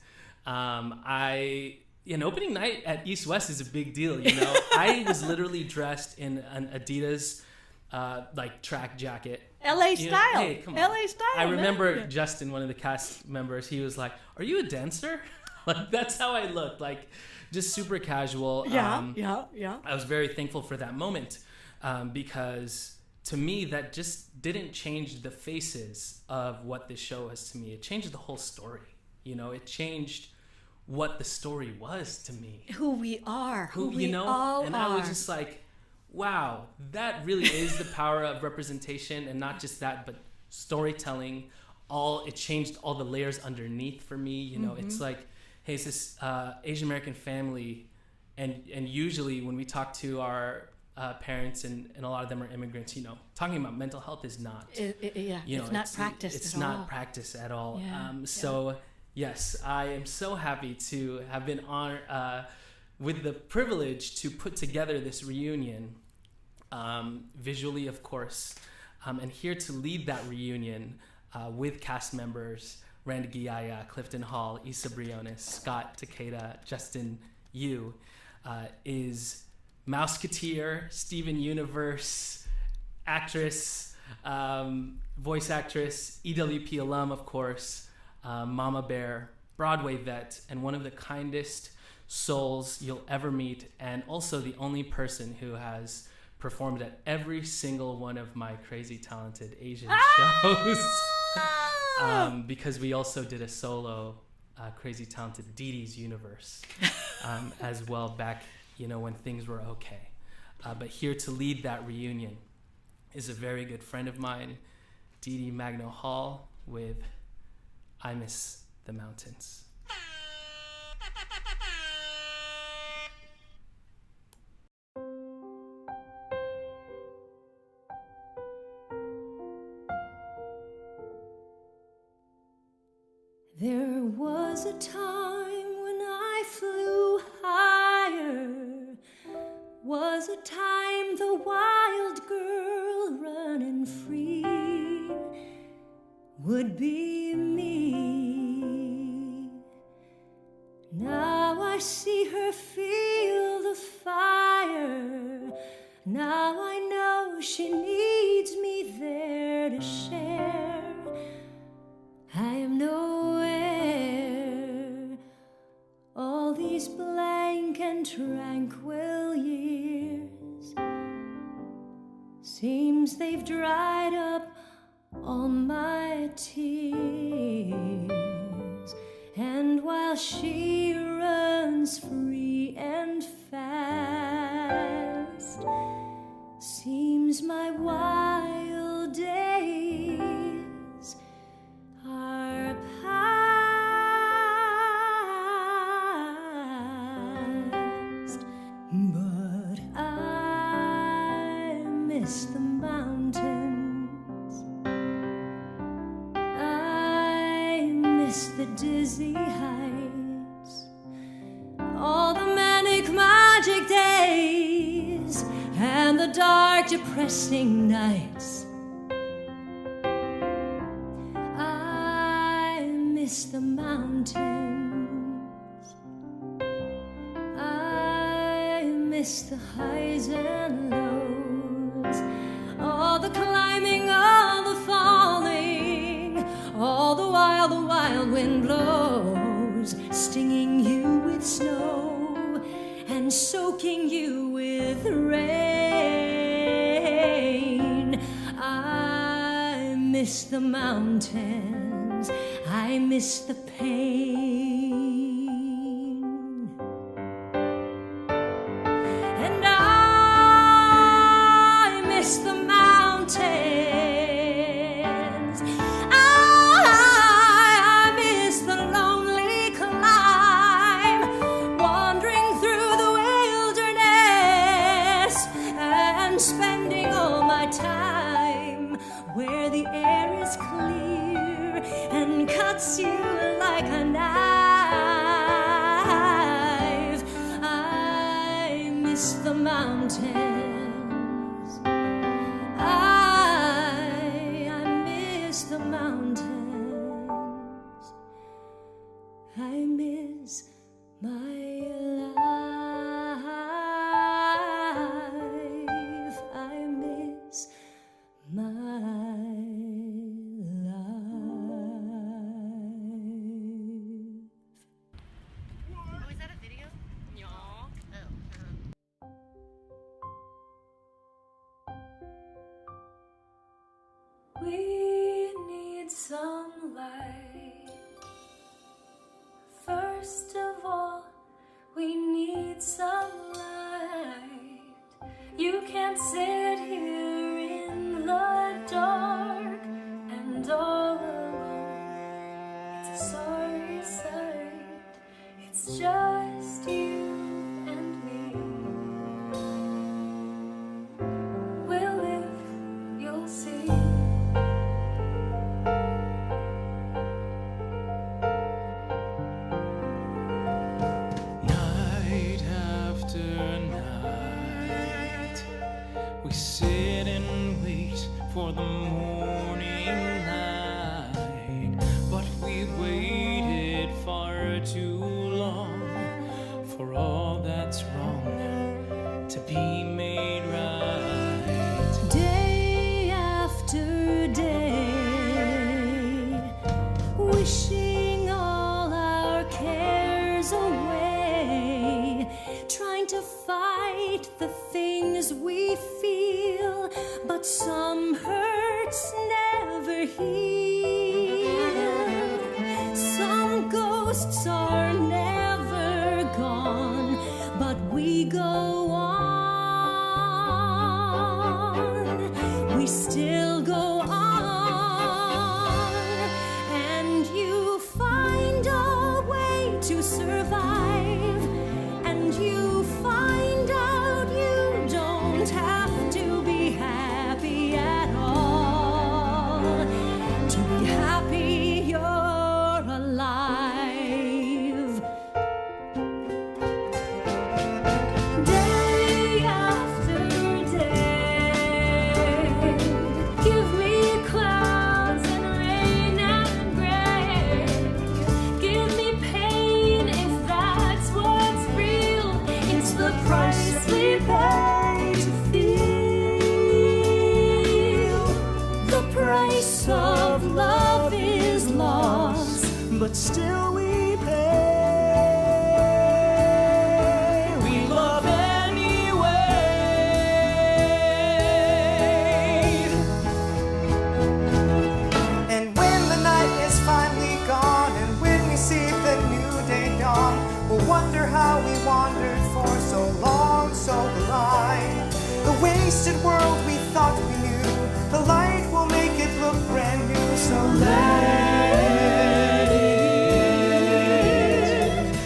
Opening night at East West is a big deal, you know. I was literally dressed in an Adidas track jacket. LA style. Hey, come on. LA style. I remember man. Justin, one of the cast members, he was like, "Are you a dancer?" Like, that's how I looked, like just super casual. Yeah. I was very thankful for that moment because to me, that just didn't change the faces of what this show was to me. It changed the whole story. You know, it changed what the story was to me. Who we are. Who we all are. And I was just like, wow, that really is the power of representation, and not just that, but storytelling. It changed all the layers underneath for me. You know, it's like, hey, it's this Asian American family, and usually when we talk to our parents, and a lot of them are immigrants, you know, talking about mental health is not. It's not practiced. It's not practiced at all. So yes, I am so happy to have been honored with the privilege to put together this reunion. Visually, of course, and here to lead that reunion with cast members Rand Giaya, Clifton Hall, Issa Briones, Scott Takeda, Justin Yu, is Mouseketeer, Steven Universe, actress, voice actress, EWP alum, of course, Mama Bear, Broadway vet, and one of the kindest souls you'll ever meet, and also the only person who has performed at every single one of my crazy talented Asian shows. Because we also did a solo crazy talented Dee Dee's Universe as well back, you know, when things were okay. But here to lead that reunion is a very good friend of mine, Dee Dee Magno Hall, with I Miss the Mountains. There was a time when I flew higher, was a time the wild girl running free would be me. Now I see her feel the fire, now I know she needs me there to share. I am nowhere, all these blank and tranquil years, seems they've dried up all my tears. And while she runs free and fast, seems my wild days are past. But I miss the mountains, I miss the dizzy heights, all the manic magic days and the dark depressing nights. I miss the mountains, I miss the highs and lows, all the climbing, all the falling, all the while the wild wind blows, stinging you with snow and soaking you with rain. I miss the mountains, I miss the pain. And I miss the mountains, I miss the lonely climb, wandering through the wilderness and spending all my time where the air is clear You can't sit here in the dark and all alone. It's a sorry sight. It's just you and me. We'll live, you'll see. Night after night, we sit and wait for the morning light. But we waited far too long for all that's wrong to be made right. Day after day, wishing all our cares away, trying to fight the things we feel, but some hurts never heal. Some ghosts are never gone, but we go on. We still go on, and you find a way to survive, and you find out you don't have to be happy at all. To be happy, you're alive. Day after day, give me clouds and rain and gray. Give me pain if that's what's real. It's the price we pay to feel. The price of love is lost, But still we pay. We love anyway. And when the night is finally gone, and when we see the new day dawn, we'll wonder how we wandered for so long, so blind. The wasted world we thought we knew, the light will make it look brand new. So let it,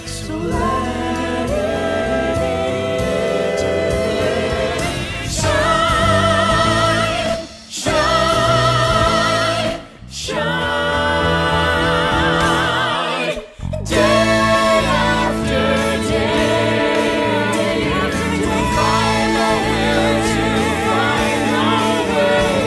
so let it shine, shine, shine. Day after day, we find a will to find our way,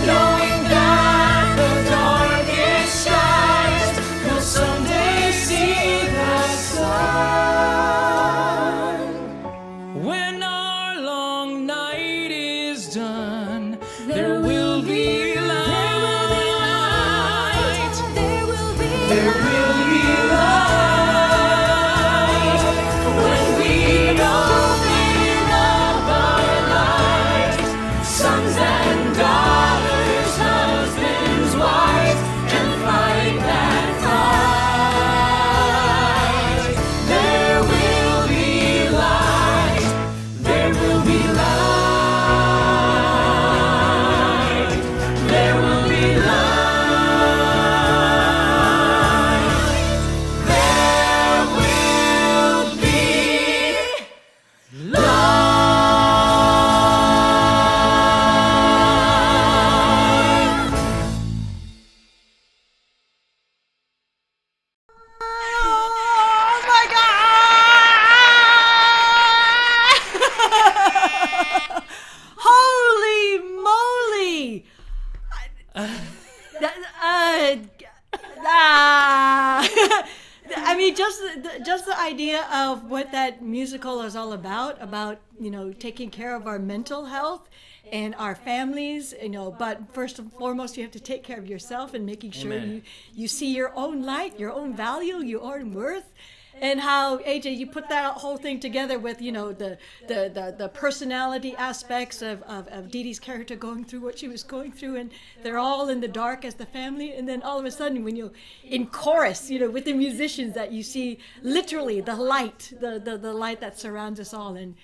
knowing that the darkest skies will someday see the sun. When our long night is done, there will be light. There will be light. When we open up our light, sons and daughters, husbands, wives, can fight that fight. There will be light. There will be light. There will be light. There will be light. Oh my God! Holy moly! I mean, just the idea of what that musical is all about, you know, taking care of our mental health and our families, you know, but first and foremost, you have to take care of yourself and making sure Amen. you see your own light, your own value, your own worth. And how, AJ, you put that whole thing together with, you know, the personality aspects of Dee Dee's character going through what she was going through, and they're all in the dark as the family, and then all of a sudden when you in chorus, you know, with the musicians, that you see literally the light, the light that surrounds us all. And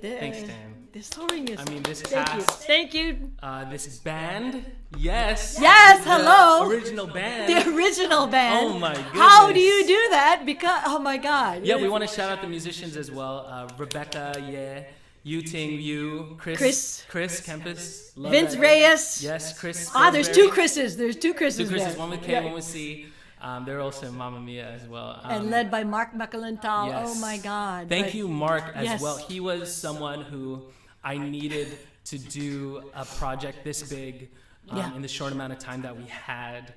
Thanks, Dan. The soaring is. I mean, this Thank you. cast. Thank you. This band. Yes. Yes. The Hello. original band. The original band. Oh my goodness. How do you do that? Because oh my God. Yeah, we want to shout out the musicians as well. Rebecca, Yu Ting, Yu, Chris Kempis, love Vince that. Reyes. Yes, Chris. There's Salisbury. two Chris's. There's two Chris's. Two Chris's, there. one with K, one with C. They're also in Mamma Mia as well. And led by Mark McElhental. Yes. Oh my God. Thank you, Mark, as Yes. well. He was someone who I needed to do a project this big in the short amount of time that we had.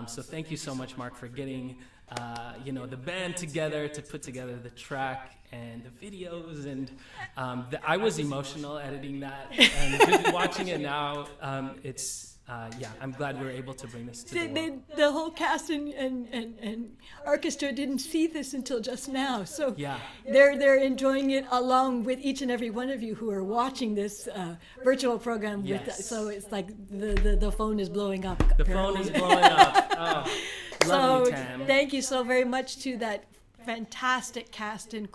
So thank you so much, Mark, for getting the band together to put together the track and the videos. And I was emotional editing that. And watching it now, it's... I'm glad we were able to bring this to the world. The whole cast and orchestra didn't see this until just now, so they're enjoying it along with each and every one of you who are watching this virtual program. Yes. So it's like the phone is blowing up. The phone is blowing up. Oh, love you, Tam. Thank you so very much to that fantastic cast and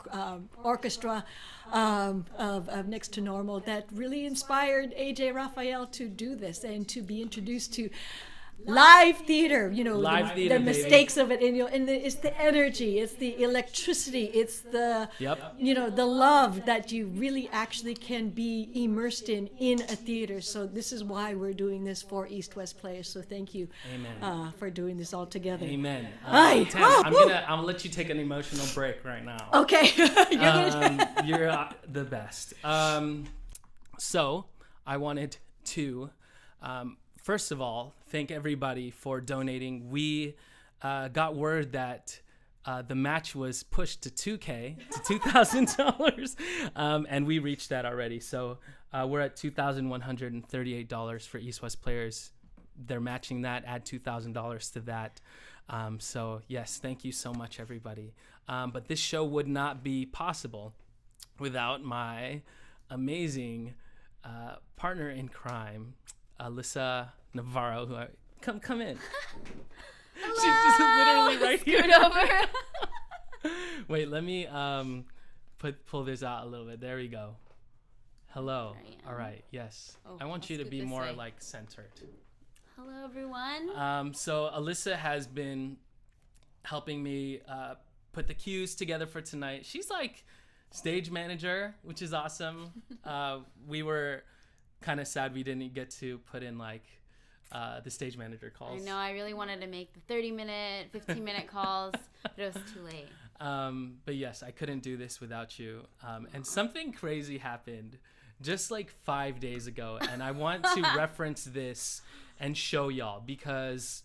orchestra of Next to Normal that really inspired AJ Rafael to do this and to be introduced to live theater, Live the theater, baby. mistakes of it, and it's the energy, it's the electricity, it's the the love that you really actually can be immersed in a theater. So this is why we're doing this for East West Players. So thank you for doing this all together. Amen. Hi. Tam, I'm gonna let you take an emotional break right now. Okay. You're the best. So I wanted to first of all thank everybody for donating. We got word that the match was pushed to $2,000 to $2,000, and we reached that already. So we're at $2,138 for East West Players. They're matching that. Add $2,000 to that. So yes, thank you so much, everybody. But this show would not be possible without my amazing partner in crime, Alyssa Navarro, who come in. Hello. She's just literally right here. Scoot over. Wait, let me pull this out a little bit. There we go. Hello. All right. Yes. I want you to be more like centered. Hello, everyone. So Alyssa has been helping me put the cues together for tonight. She's like stage manager, which is awesome. We were kind of sad we didn't get to put in like the stage manager calls. I know, I really wanted to make the 30-minute, 15-minute calls, but it was too late. But yes, I couldn't do this without you. And something crazy happened just like 5 days ago, and I want to reference this and show y'all because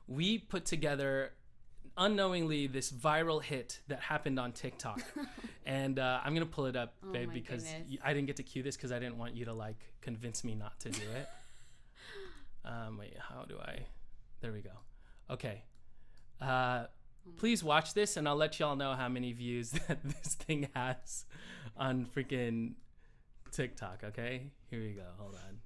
we put together unknowingly this viral hit that happened on TikTok. And I'm gonna pull it up, babe, because I didn't get to cue this because I didn't want you to like convince me not to do it. Wait, how do I? There we go. Okay. Please watch this and I'll let y'all know how many views that this thing has on freaking TikTok, okay? Here we go. Hold on.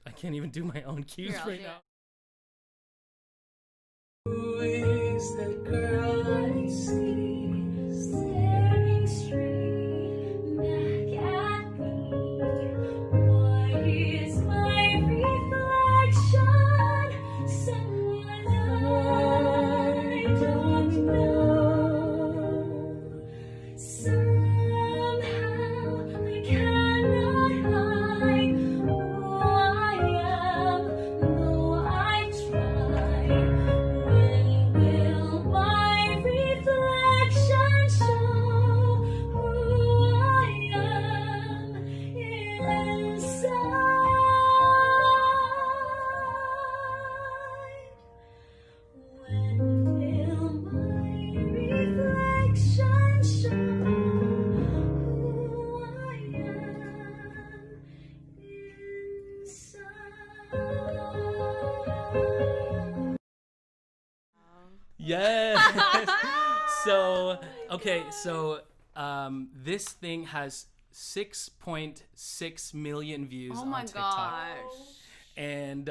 I can't even do my own cues right now. Who is that girl I see staring straight back at me? Why is my reflection someone I don't know? Somehow I cannot hide who I am, though I try. When will my reflection show who I am inside? When will my reflection show who I am inside? Yes. So this thing has 6.6 million views Oh my on TikTok. gosh. And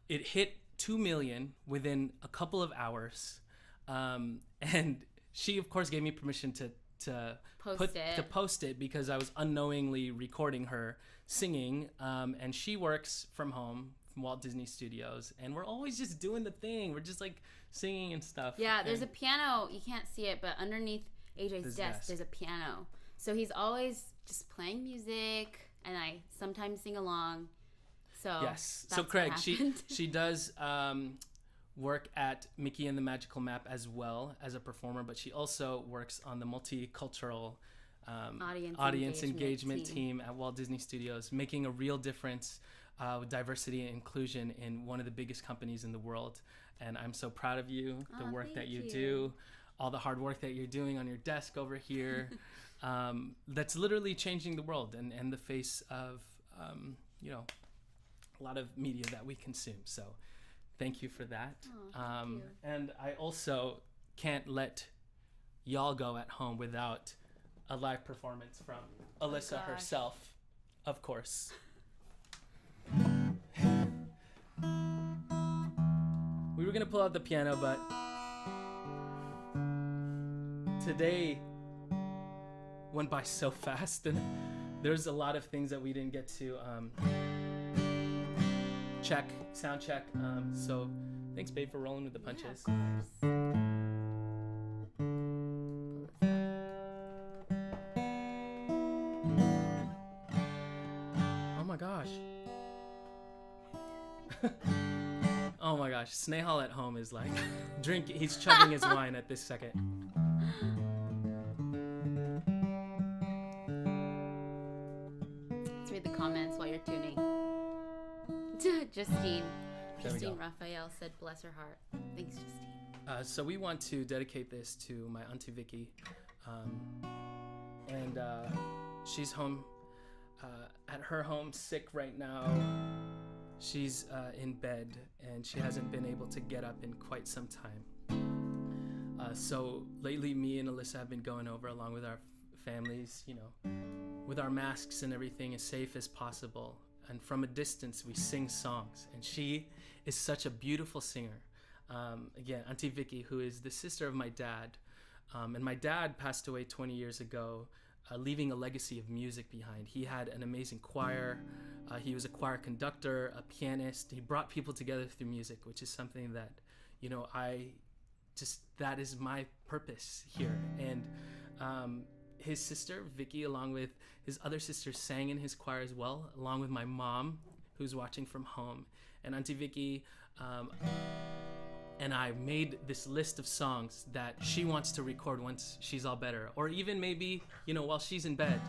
it hit 2 million within a couple of hours. And she, of course, gave me permission to post it because I was unknowingly recording her singing. And she works from home from Walt Disney Studios, and we're always just doing the thing. We're just like singing and stuff. Yeah, there's and a piano. You can't see it, but underneath AJ's desk, there's a piano. So he's always just playing music, and I sometimes sing along. So yes. that's So Craig, what she happened. she does work at Mickey and the Magical Map as well as a performer, but she also works on the multicultural audience engagement team at Walt Disney Studios, making a real difference with diversity and inclusion in one of the biggest companies in the world. And I'm so proud of you, the work that you do, all the hard work that you're doing on your desk over here. That's literally changing the world and the face of, a lot of media that we consume. So thank you for that. Thank you. And I also can't let y'all go at home without a live performance from Alyssa herself, of course. We were gonna pull out the piano, but today went by so fast, and there's a lot of things that we didn't get to sound check. So thanks, babe, for rolling with the punches. Oh my gosh. Oh my gosh, Snehal at home is like he's chugging his wine at this second. Let's read the comments while you're tuning. Justine Rafael said, bless her heart. Thanks, Justine. So we want to dedicate this to my auntie Vicky, and she's home at her home sick right now. She's in bed and she hasn't been able to get up in quite some time. So lately me and Alyssa have been going over along with our families, with our masks and everything as safe as possible. And from a distance we sing songs, and she is such a beautiful singer. Again, Auntie Vicky, who is the sister of my dad. And my dad passed away 20 years ago, leaving a legacy of music behind. He had an amazing choir. He was a choir conductor, a pianist. He brought people together through music, which is something that, that is my purpose here. And his sister, Vicky, along with his other sisters, sang in his choir as well, along with my mom, who's watching from home. And Auntie Vicky and I made this list of songs that she wants to record once she's all better, or even maybe, while she's in bed.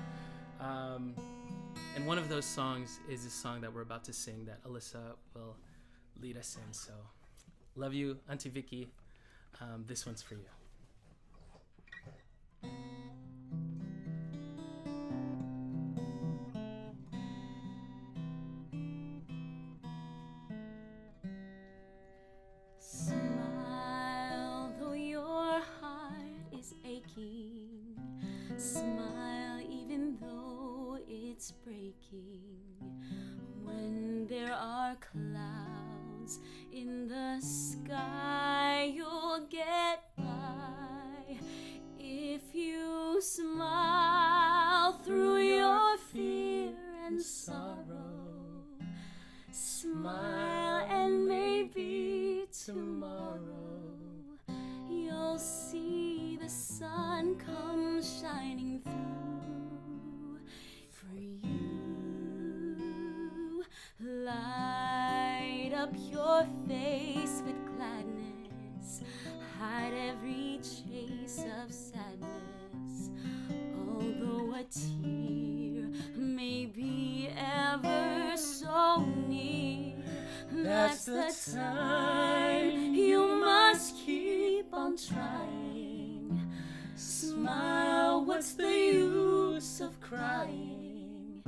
And one of those songs is this song that we're about to sing that Alyssa will lead us in. So, love you, Auntie Vicky. This one's for you. Smile though your heart is aching. Smile even though it's breaking. When there are clouds in the sky, you'll get by. If you smile through your fear and sorrow, smile and maybe tomorrow you'll see the sun come shining through for you. Light up your face with gladness, hide every trace of sadness. Although a tear may be ever so near, that's the time you must keep on trying. Smile, what's the use of crying?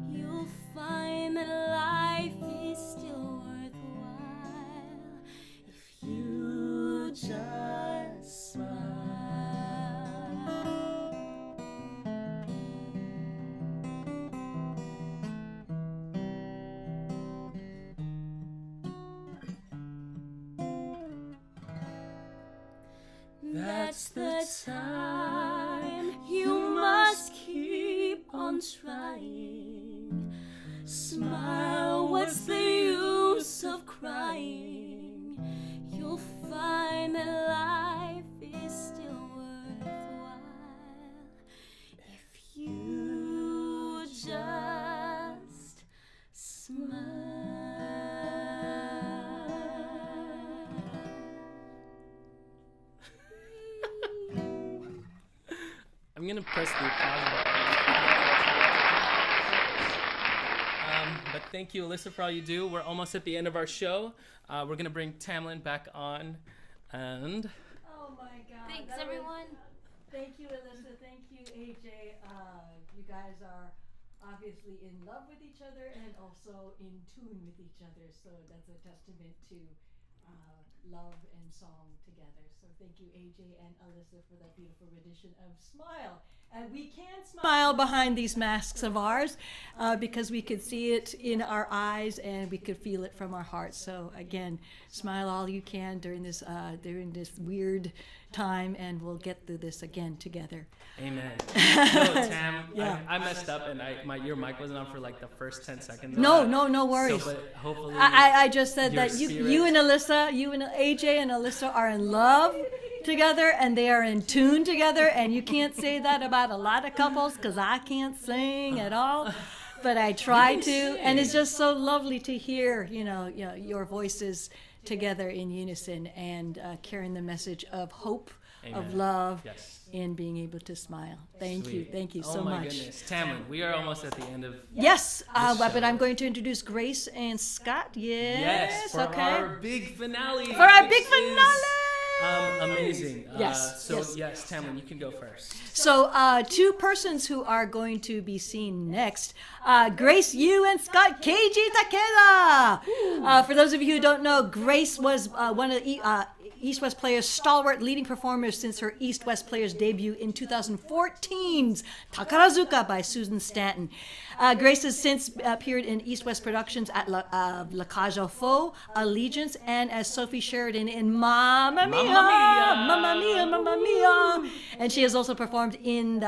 You'll find that life is still worthwhile if you just smile. Now's the time. You must keep on trying. Smile, what's the use of crying? You'll find that life is still worthwhile if you just smile. I'm gonna press the applause button. But thank you, Alyssa, for all you do. We're almost at the end of our show. We're gonna bring Tamlin back on, and Oh my God. Thanks, that was- everyone. Thank you, Alyssa. Thank you, AJ. You guys are obviously in love with each other and also in tune with each other. So that's a testament to love and song together. So thank you, AJ and Alyssa, for that beautiful rendition of Smile. And we can smile behind these masks of ours because we could see it in our eyes and we could feel it from our hearts. So again, smile all you can during this weird time, and we'll get through this again together. amen. No, Tam, Yeah. I messed up, and your mic wasn't on for like the first 10 seconds. No worries. So, but hopefully, I just said your that you spirit- and Alyssa, you and AJ and Alyssa are in love together, and they are in tune together, and you can't say that about a lot of couples because I can't sing at all, but I try to, and it's just so lovely to hear, your voices together in unison and carrying the message of hope, of Amen. love, Yes. and being able to smile. Thank Sweet. you so Oh my much. goodness, Tamlin, we are almost at the end of. Yes, this but show. I'm going to introduce Grace and Scott. Yes, for okay. our big finale. For our which big is, finale! Amazing. Yes, So yes. Tamlin, you can go first. So, two persons who are going to be seen next, Grace Yu and Scott Keiji Takeda. For those of you who don't know, Grace was one of East West Players' stalwart leading performers since her East West Players debut in 2014's Takarazuka by Susan Stanton. Grace has since appeared in East West productions at La Cage aux Faux, Allegiance, and as Sophie Sheridan in Mamma Mia, Mamma Mia, Mamma Mia. And she has also performed in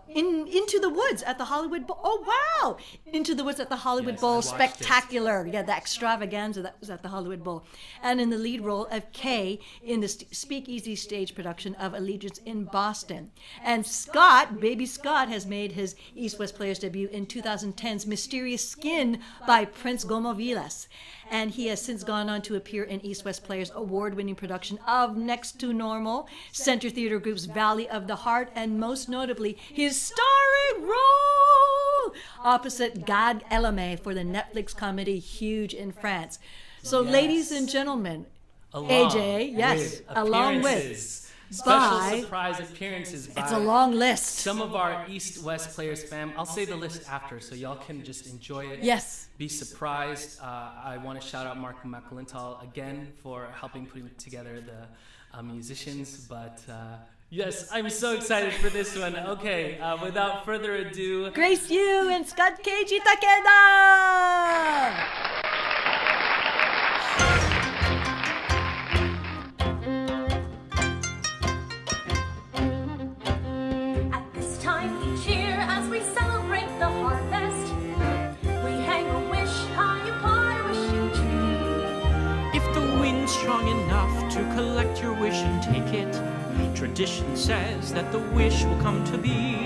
Into the Woods at the Hollywood Bowl. Oh wow! Into the Woods at the Hollywood Bowl, spectacular. Yeah, the extravaganza that was at the Hollywood Bowl. And in the lead role of Kay in the Speakeasy stage production of Allegiance in Boston. And Scott, baby Scott, has made his East West Players debut in 2010's Mysterious Skin by Prince Gomovilas. And he has since gone on to appear in East West Players' award-winning production of Next to Normal, Center Theater Group's Valley of the Heart, and most notably, his starring role opposite Gad Elmaleh for the Netflix comedy Huge in France. So, ladies and gentlemen, AJ, yes, along with special surprise appearances by it's a long list. Some of our East West Players fam. I'll say the list after, so y'all can just enjoy it. Yes. Be surprised. I want to shout out Mark McClintock again for helping put together the musicians. But yes, I'm so excited for this one. Okay, without further ado, Grace Yu and Scott Keiji Takeda. Strong enough to collect your wish and take it. Tradition says that the wish will come to be.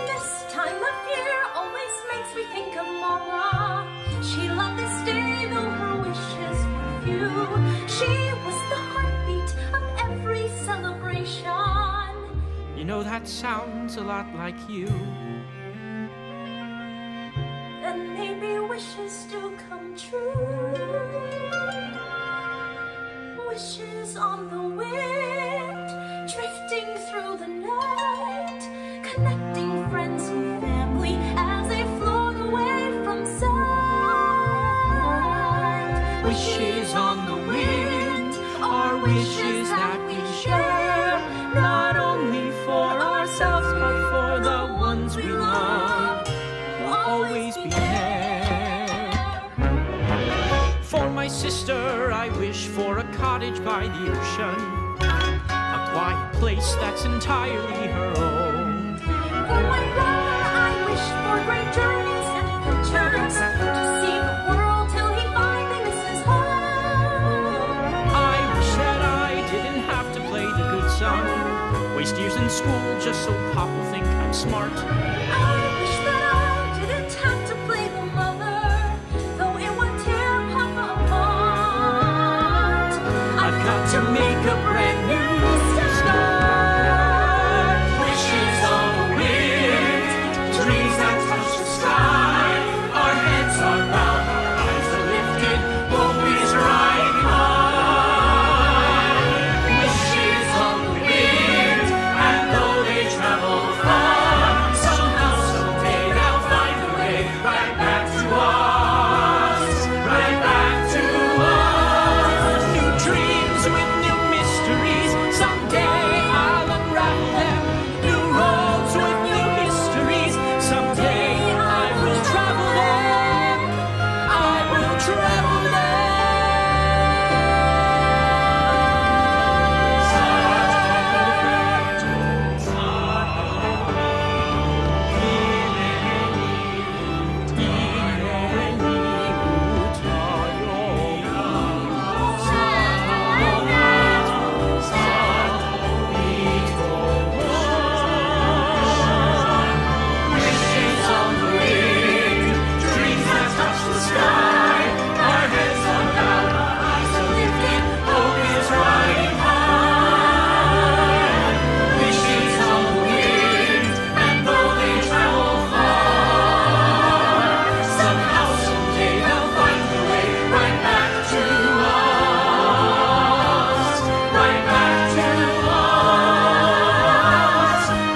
This time of year always makes me think of Mama. She loved this day, though her wishes were few. She was the heartbeat of every celebration. You know, that sounds a lot like you. Then maybe wishes do come true. Wishes on the wind, drifting through the night, connecting friends and family as they float away from sight. Wishes on the wind are wishes that we share, not only for ourselves but for the ones we love. Will always be there. For my sister, I wish for a cottage by the ocean, a quiet place that's entirely her own. For my brother, I wish for great journeys and adventures, to see the world till he finally misses home. I wish that I didn't have to play the good son, waste years in school just so Pop will think I'm smart. I wish that I didn't have to play the mother, though it would tear Papa apart. I've got to make a brand new start. Wishes on the wind, dreams that touch the sky. Our heads are bowed, our eyes are lifted, hope is riding high. Wishes on the wind, and though they travel far, somehow, someday they'll find a way right back to us, right back to us. New dreams with new mysteries, someday I'll unravel them. New roads with new histories, someday I will travel them. I will travel Wishes on the wind, dreams that touch the sky. Our heads are bowed, our eyes are lifted, hope is riding high. Wishes on the wind, and though they travel far, somehow, someday they'll find their way right back to us, right back to us,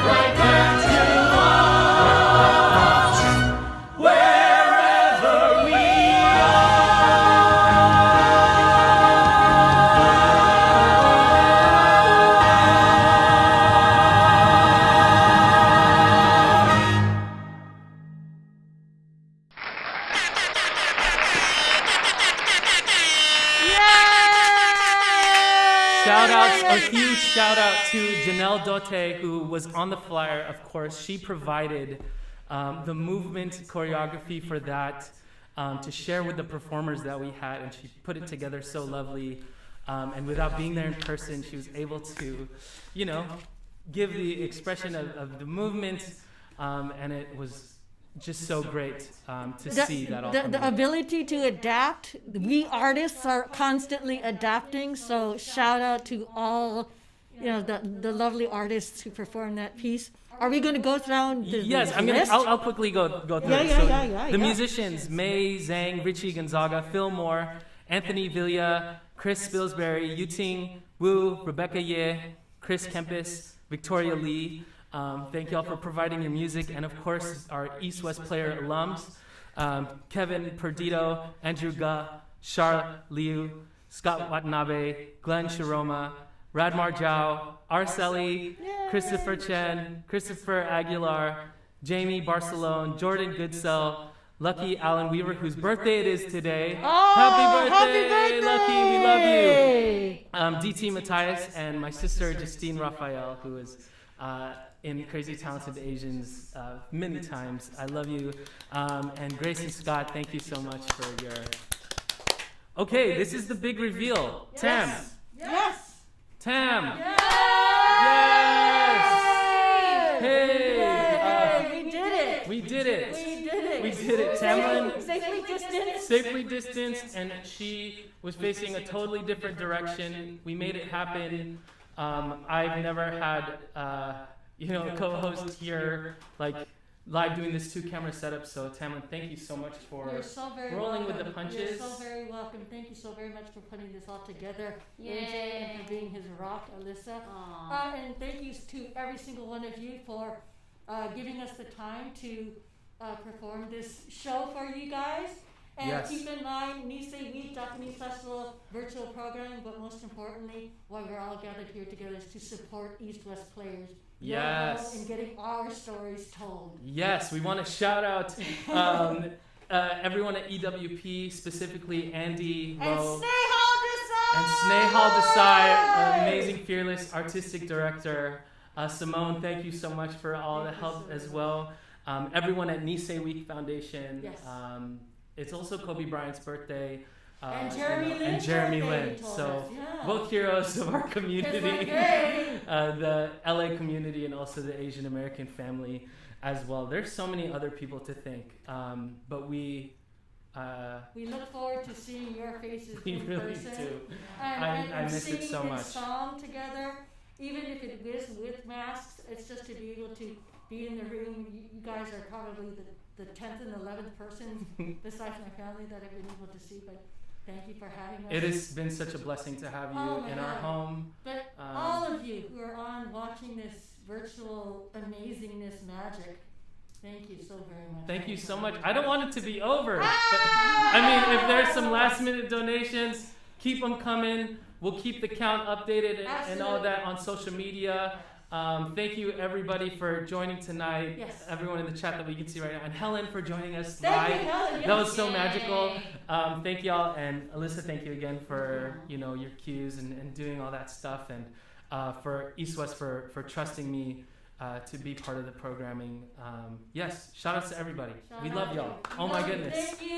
right back to us, wherever we A huge shout out to Janelle Dote, who was on the flyer, of course. She provided the movement choreography for that to share with the performers that we had, and she put it together so lovely. And without being there in person, she was able to, give the expression of the movement, and it was just so great to see that all come The together. ability to adapt. We artists are constantly adapting, so shout out to all, the lovely artists who performed that piece. Are we going to go through the Yes, list? I'll quickly go through it. Yeah. The musicians: May Zhang, Richie Gonzaga, Phil Moore, Anthony Villa, Chris Spilsbury, Yuting Wu, Rebecca Ye, Chris Kempis, Victoria Lee. Thank y'all for providing your music, and of course our East-West player alums, Kevin Perdido, Andrew Ga, Charlotte Liu, Scott Watanabe, Glenn Shiroma, Radmar Zhao, Arceli, Christopher Chen, Christopher Aguilar, Jamie Barcelone, Jordan Goodsell, Lucky Alan Weaver, whose birthday it is today. Happy birthday, Lucky, we love you. DT Matthias, and my sister Justine Rafael, who is in Crazy Talented Asians many times. I love you. And Grace and Scott, thank you so much for your... Okay, this is the big reveal. Tam. Yes. Tam. Yes. Hey. We did it. We did it. We did it. We did it. Tamlin. Safely distanced. Safely distanced, and she was facing a totally different direction. We made it happen. I've never had, a co-host here, live doing this 2-camera setup. So Tamlin, thank you so much for rolling with the punches. You're so very welcome. Thank you so very much for putting this all together. Yay. AJ, and for being his rock, Alyssa. And thank you to every single one of you for giving us the time to perform this show for you guys. And Yes. keep in mind, Nisei Week, Japanese Festival, virtual programming, but most importantly, why we're all gathered here together is to support East-West players. Yes. And getting our stories told. Yes, we want to shout out everyone at EWP, specifically Andy And Lowe. Snehal Desai! And Snehal Desai, amazing, fearless artistic director. Simone, thank you so much for all the help as well. Everyone at Nisei Week Foundation. Yes. It's also Kobe Bryant's birthday. And Jeremy Lin. So both heroes of our community, the LA community and also the Asian American family as well. There's so many other people to thank, but we look forward to seeing your faces in really person. do. And I miss it so much. Singing this song together, even if it is with masks, it's just to be able to be in the room. You guys are probably the 10th and 11th person besides my family that I've been able to see, but thank you for having us. It has been such a blessing to have you in our home. But all of you who are on watching this virtual amazingness magic, thank you so very much. Thank you so much. I don't want it to be over. But, I mean, if there's some last minute donations, keep them coming. We'll keep the count updated and all that on social media. Thank you everybody for joining tonight. Yes. Everyone in the chat that we can see right now. And Helen for joining us Thank live. you, Helen. That was so magical. Thank y'all. And Alyssa, thank you again for your cues and doing all that stuff. And for East West for trusting me to be part of the programming. Yes, shout out to everybody. We love y'all. Oh my goodness. Thank you.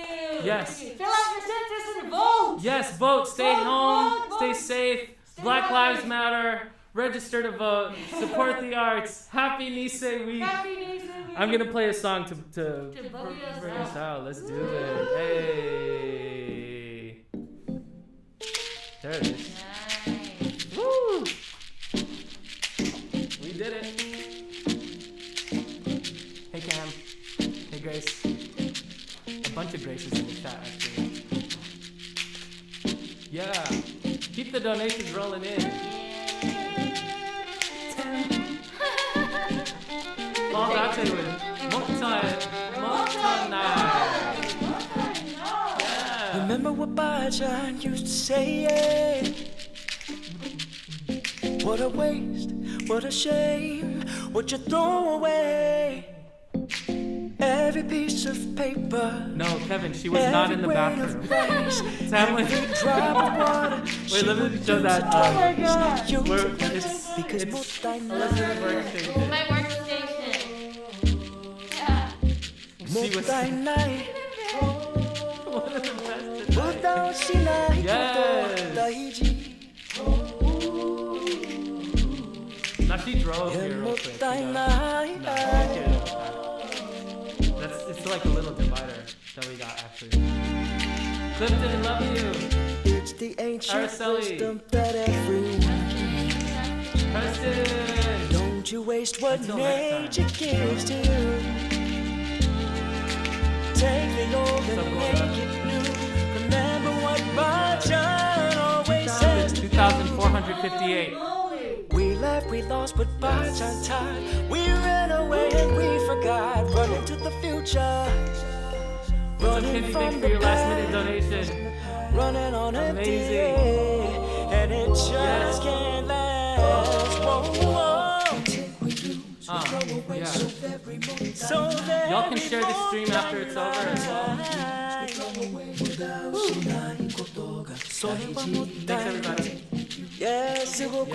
Yes. Thank you. Fill out your census and vote. Yes, vote. Stay Vote, home. vote, Stay vote. safe. Stay Black healthy. Lives Matter. Register to vote. Support the arts. Happy Nisei Week. Happy Nisei Week. I'm going to play a song to boogie us bring us out. out. Let's do it. Hey. There it is. Nice. Woo. We did it. Hey Cam. Hey Grace. A bunch of Graces in the chat actually. Yeah. Keep the donations rolling in. Fall back to it. Yeah. Remember what Bajan used to say, yeah. What a waste, what a shame, what you throw away. Every piece of paper. No, Kevin, she was not in the bathroom. Sadly. Wait, let me show that. Oh my God. It's Elizabeth workstation. My workstation. Yeah. She was one of the best tonight. Yes. Now she drove here real quick. It's like a little divider that we got actually. Clifton, love you. It's the ancient wisdom that everyone needs. Preston. Don't you waste what nature gives to you. Take the old and make it new. Remember what Bajan always says. 2,458. We left, we lost, but Bajan tied. We ran away and we forgot. Running to the future. Running from the your last minute donation. Running on empty, and it just can't last. Whoa, whoa. Yeah. Y'all can share the stream after it's over as well. Thanks everybody. Yes, it will Hey.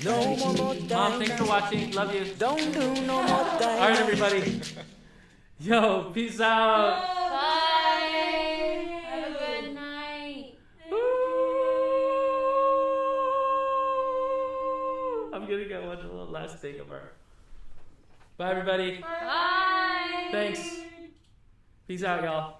Mom, thanks for watching. Love you. Don't do no more things. Alright everybody. Yo, peace out. Bye. Have a good night. I'm gonna go watch a little last thing of her. Bye everybody. Bye. Thanks. Peace out, y'all.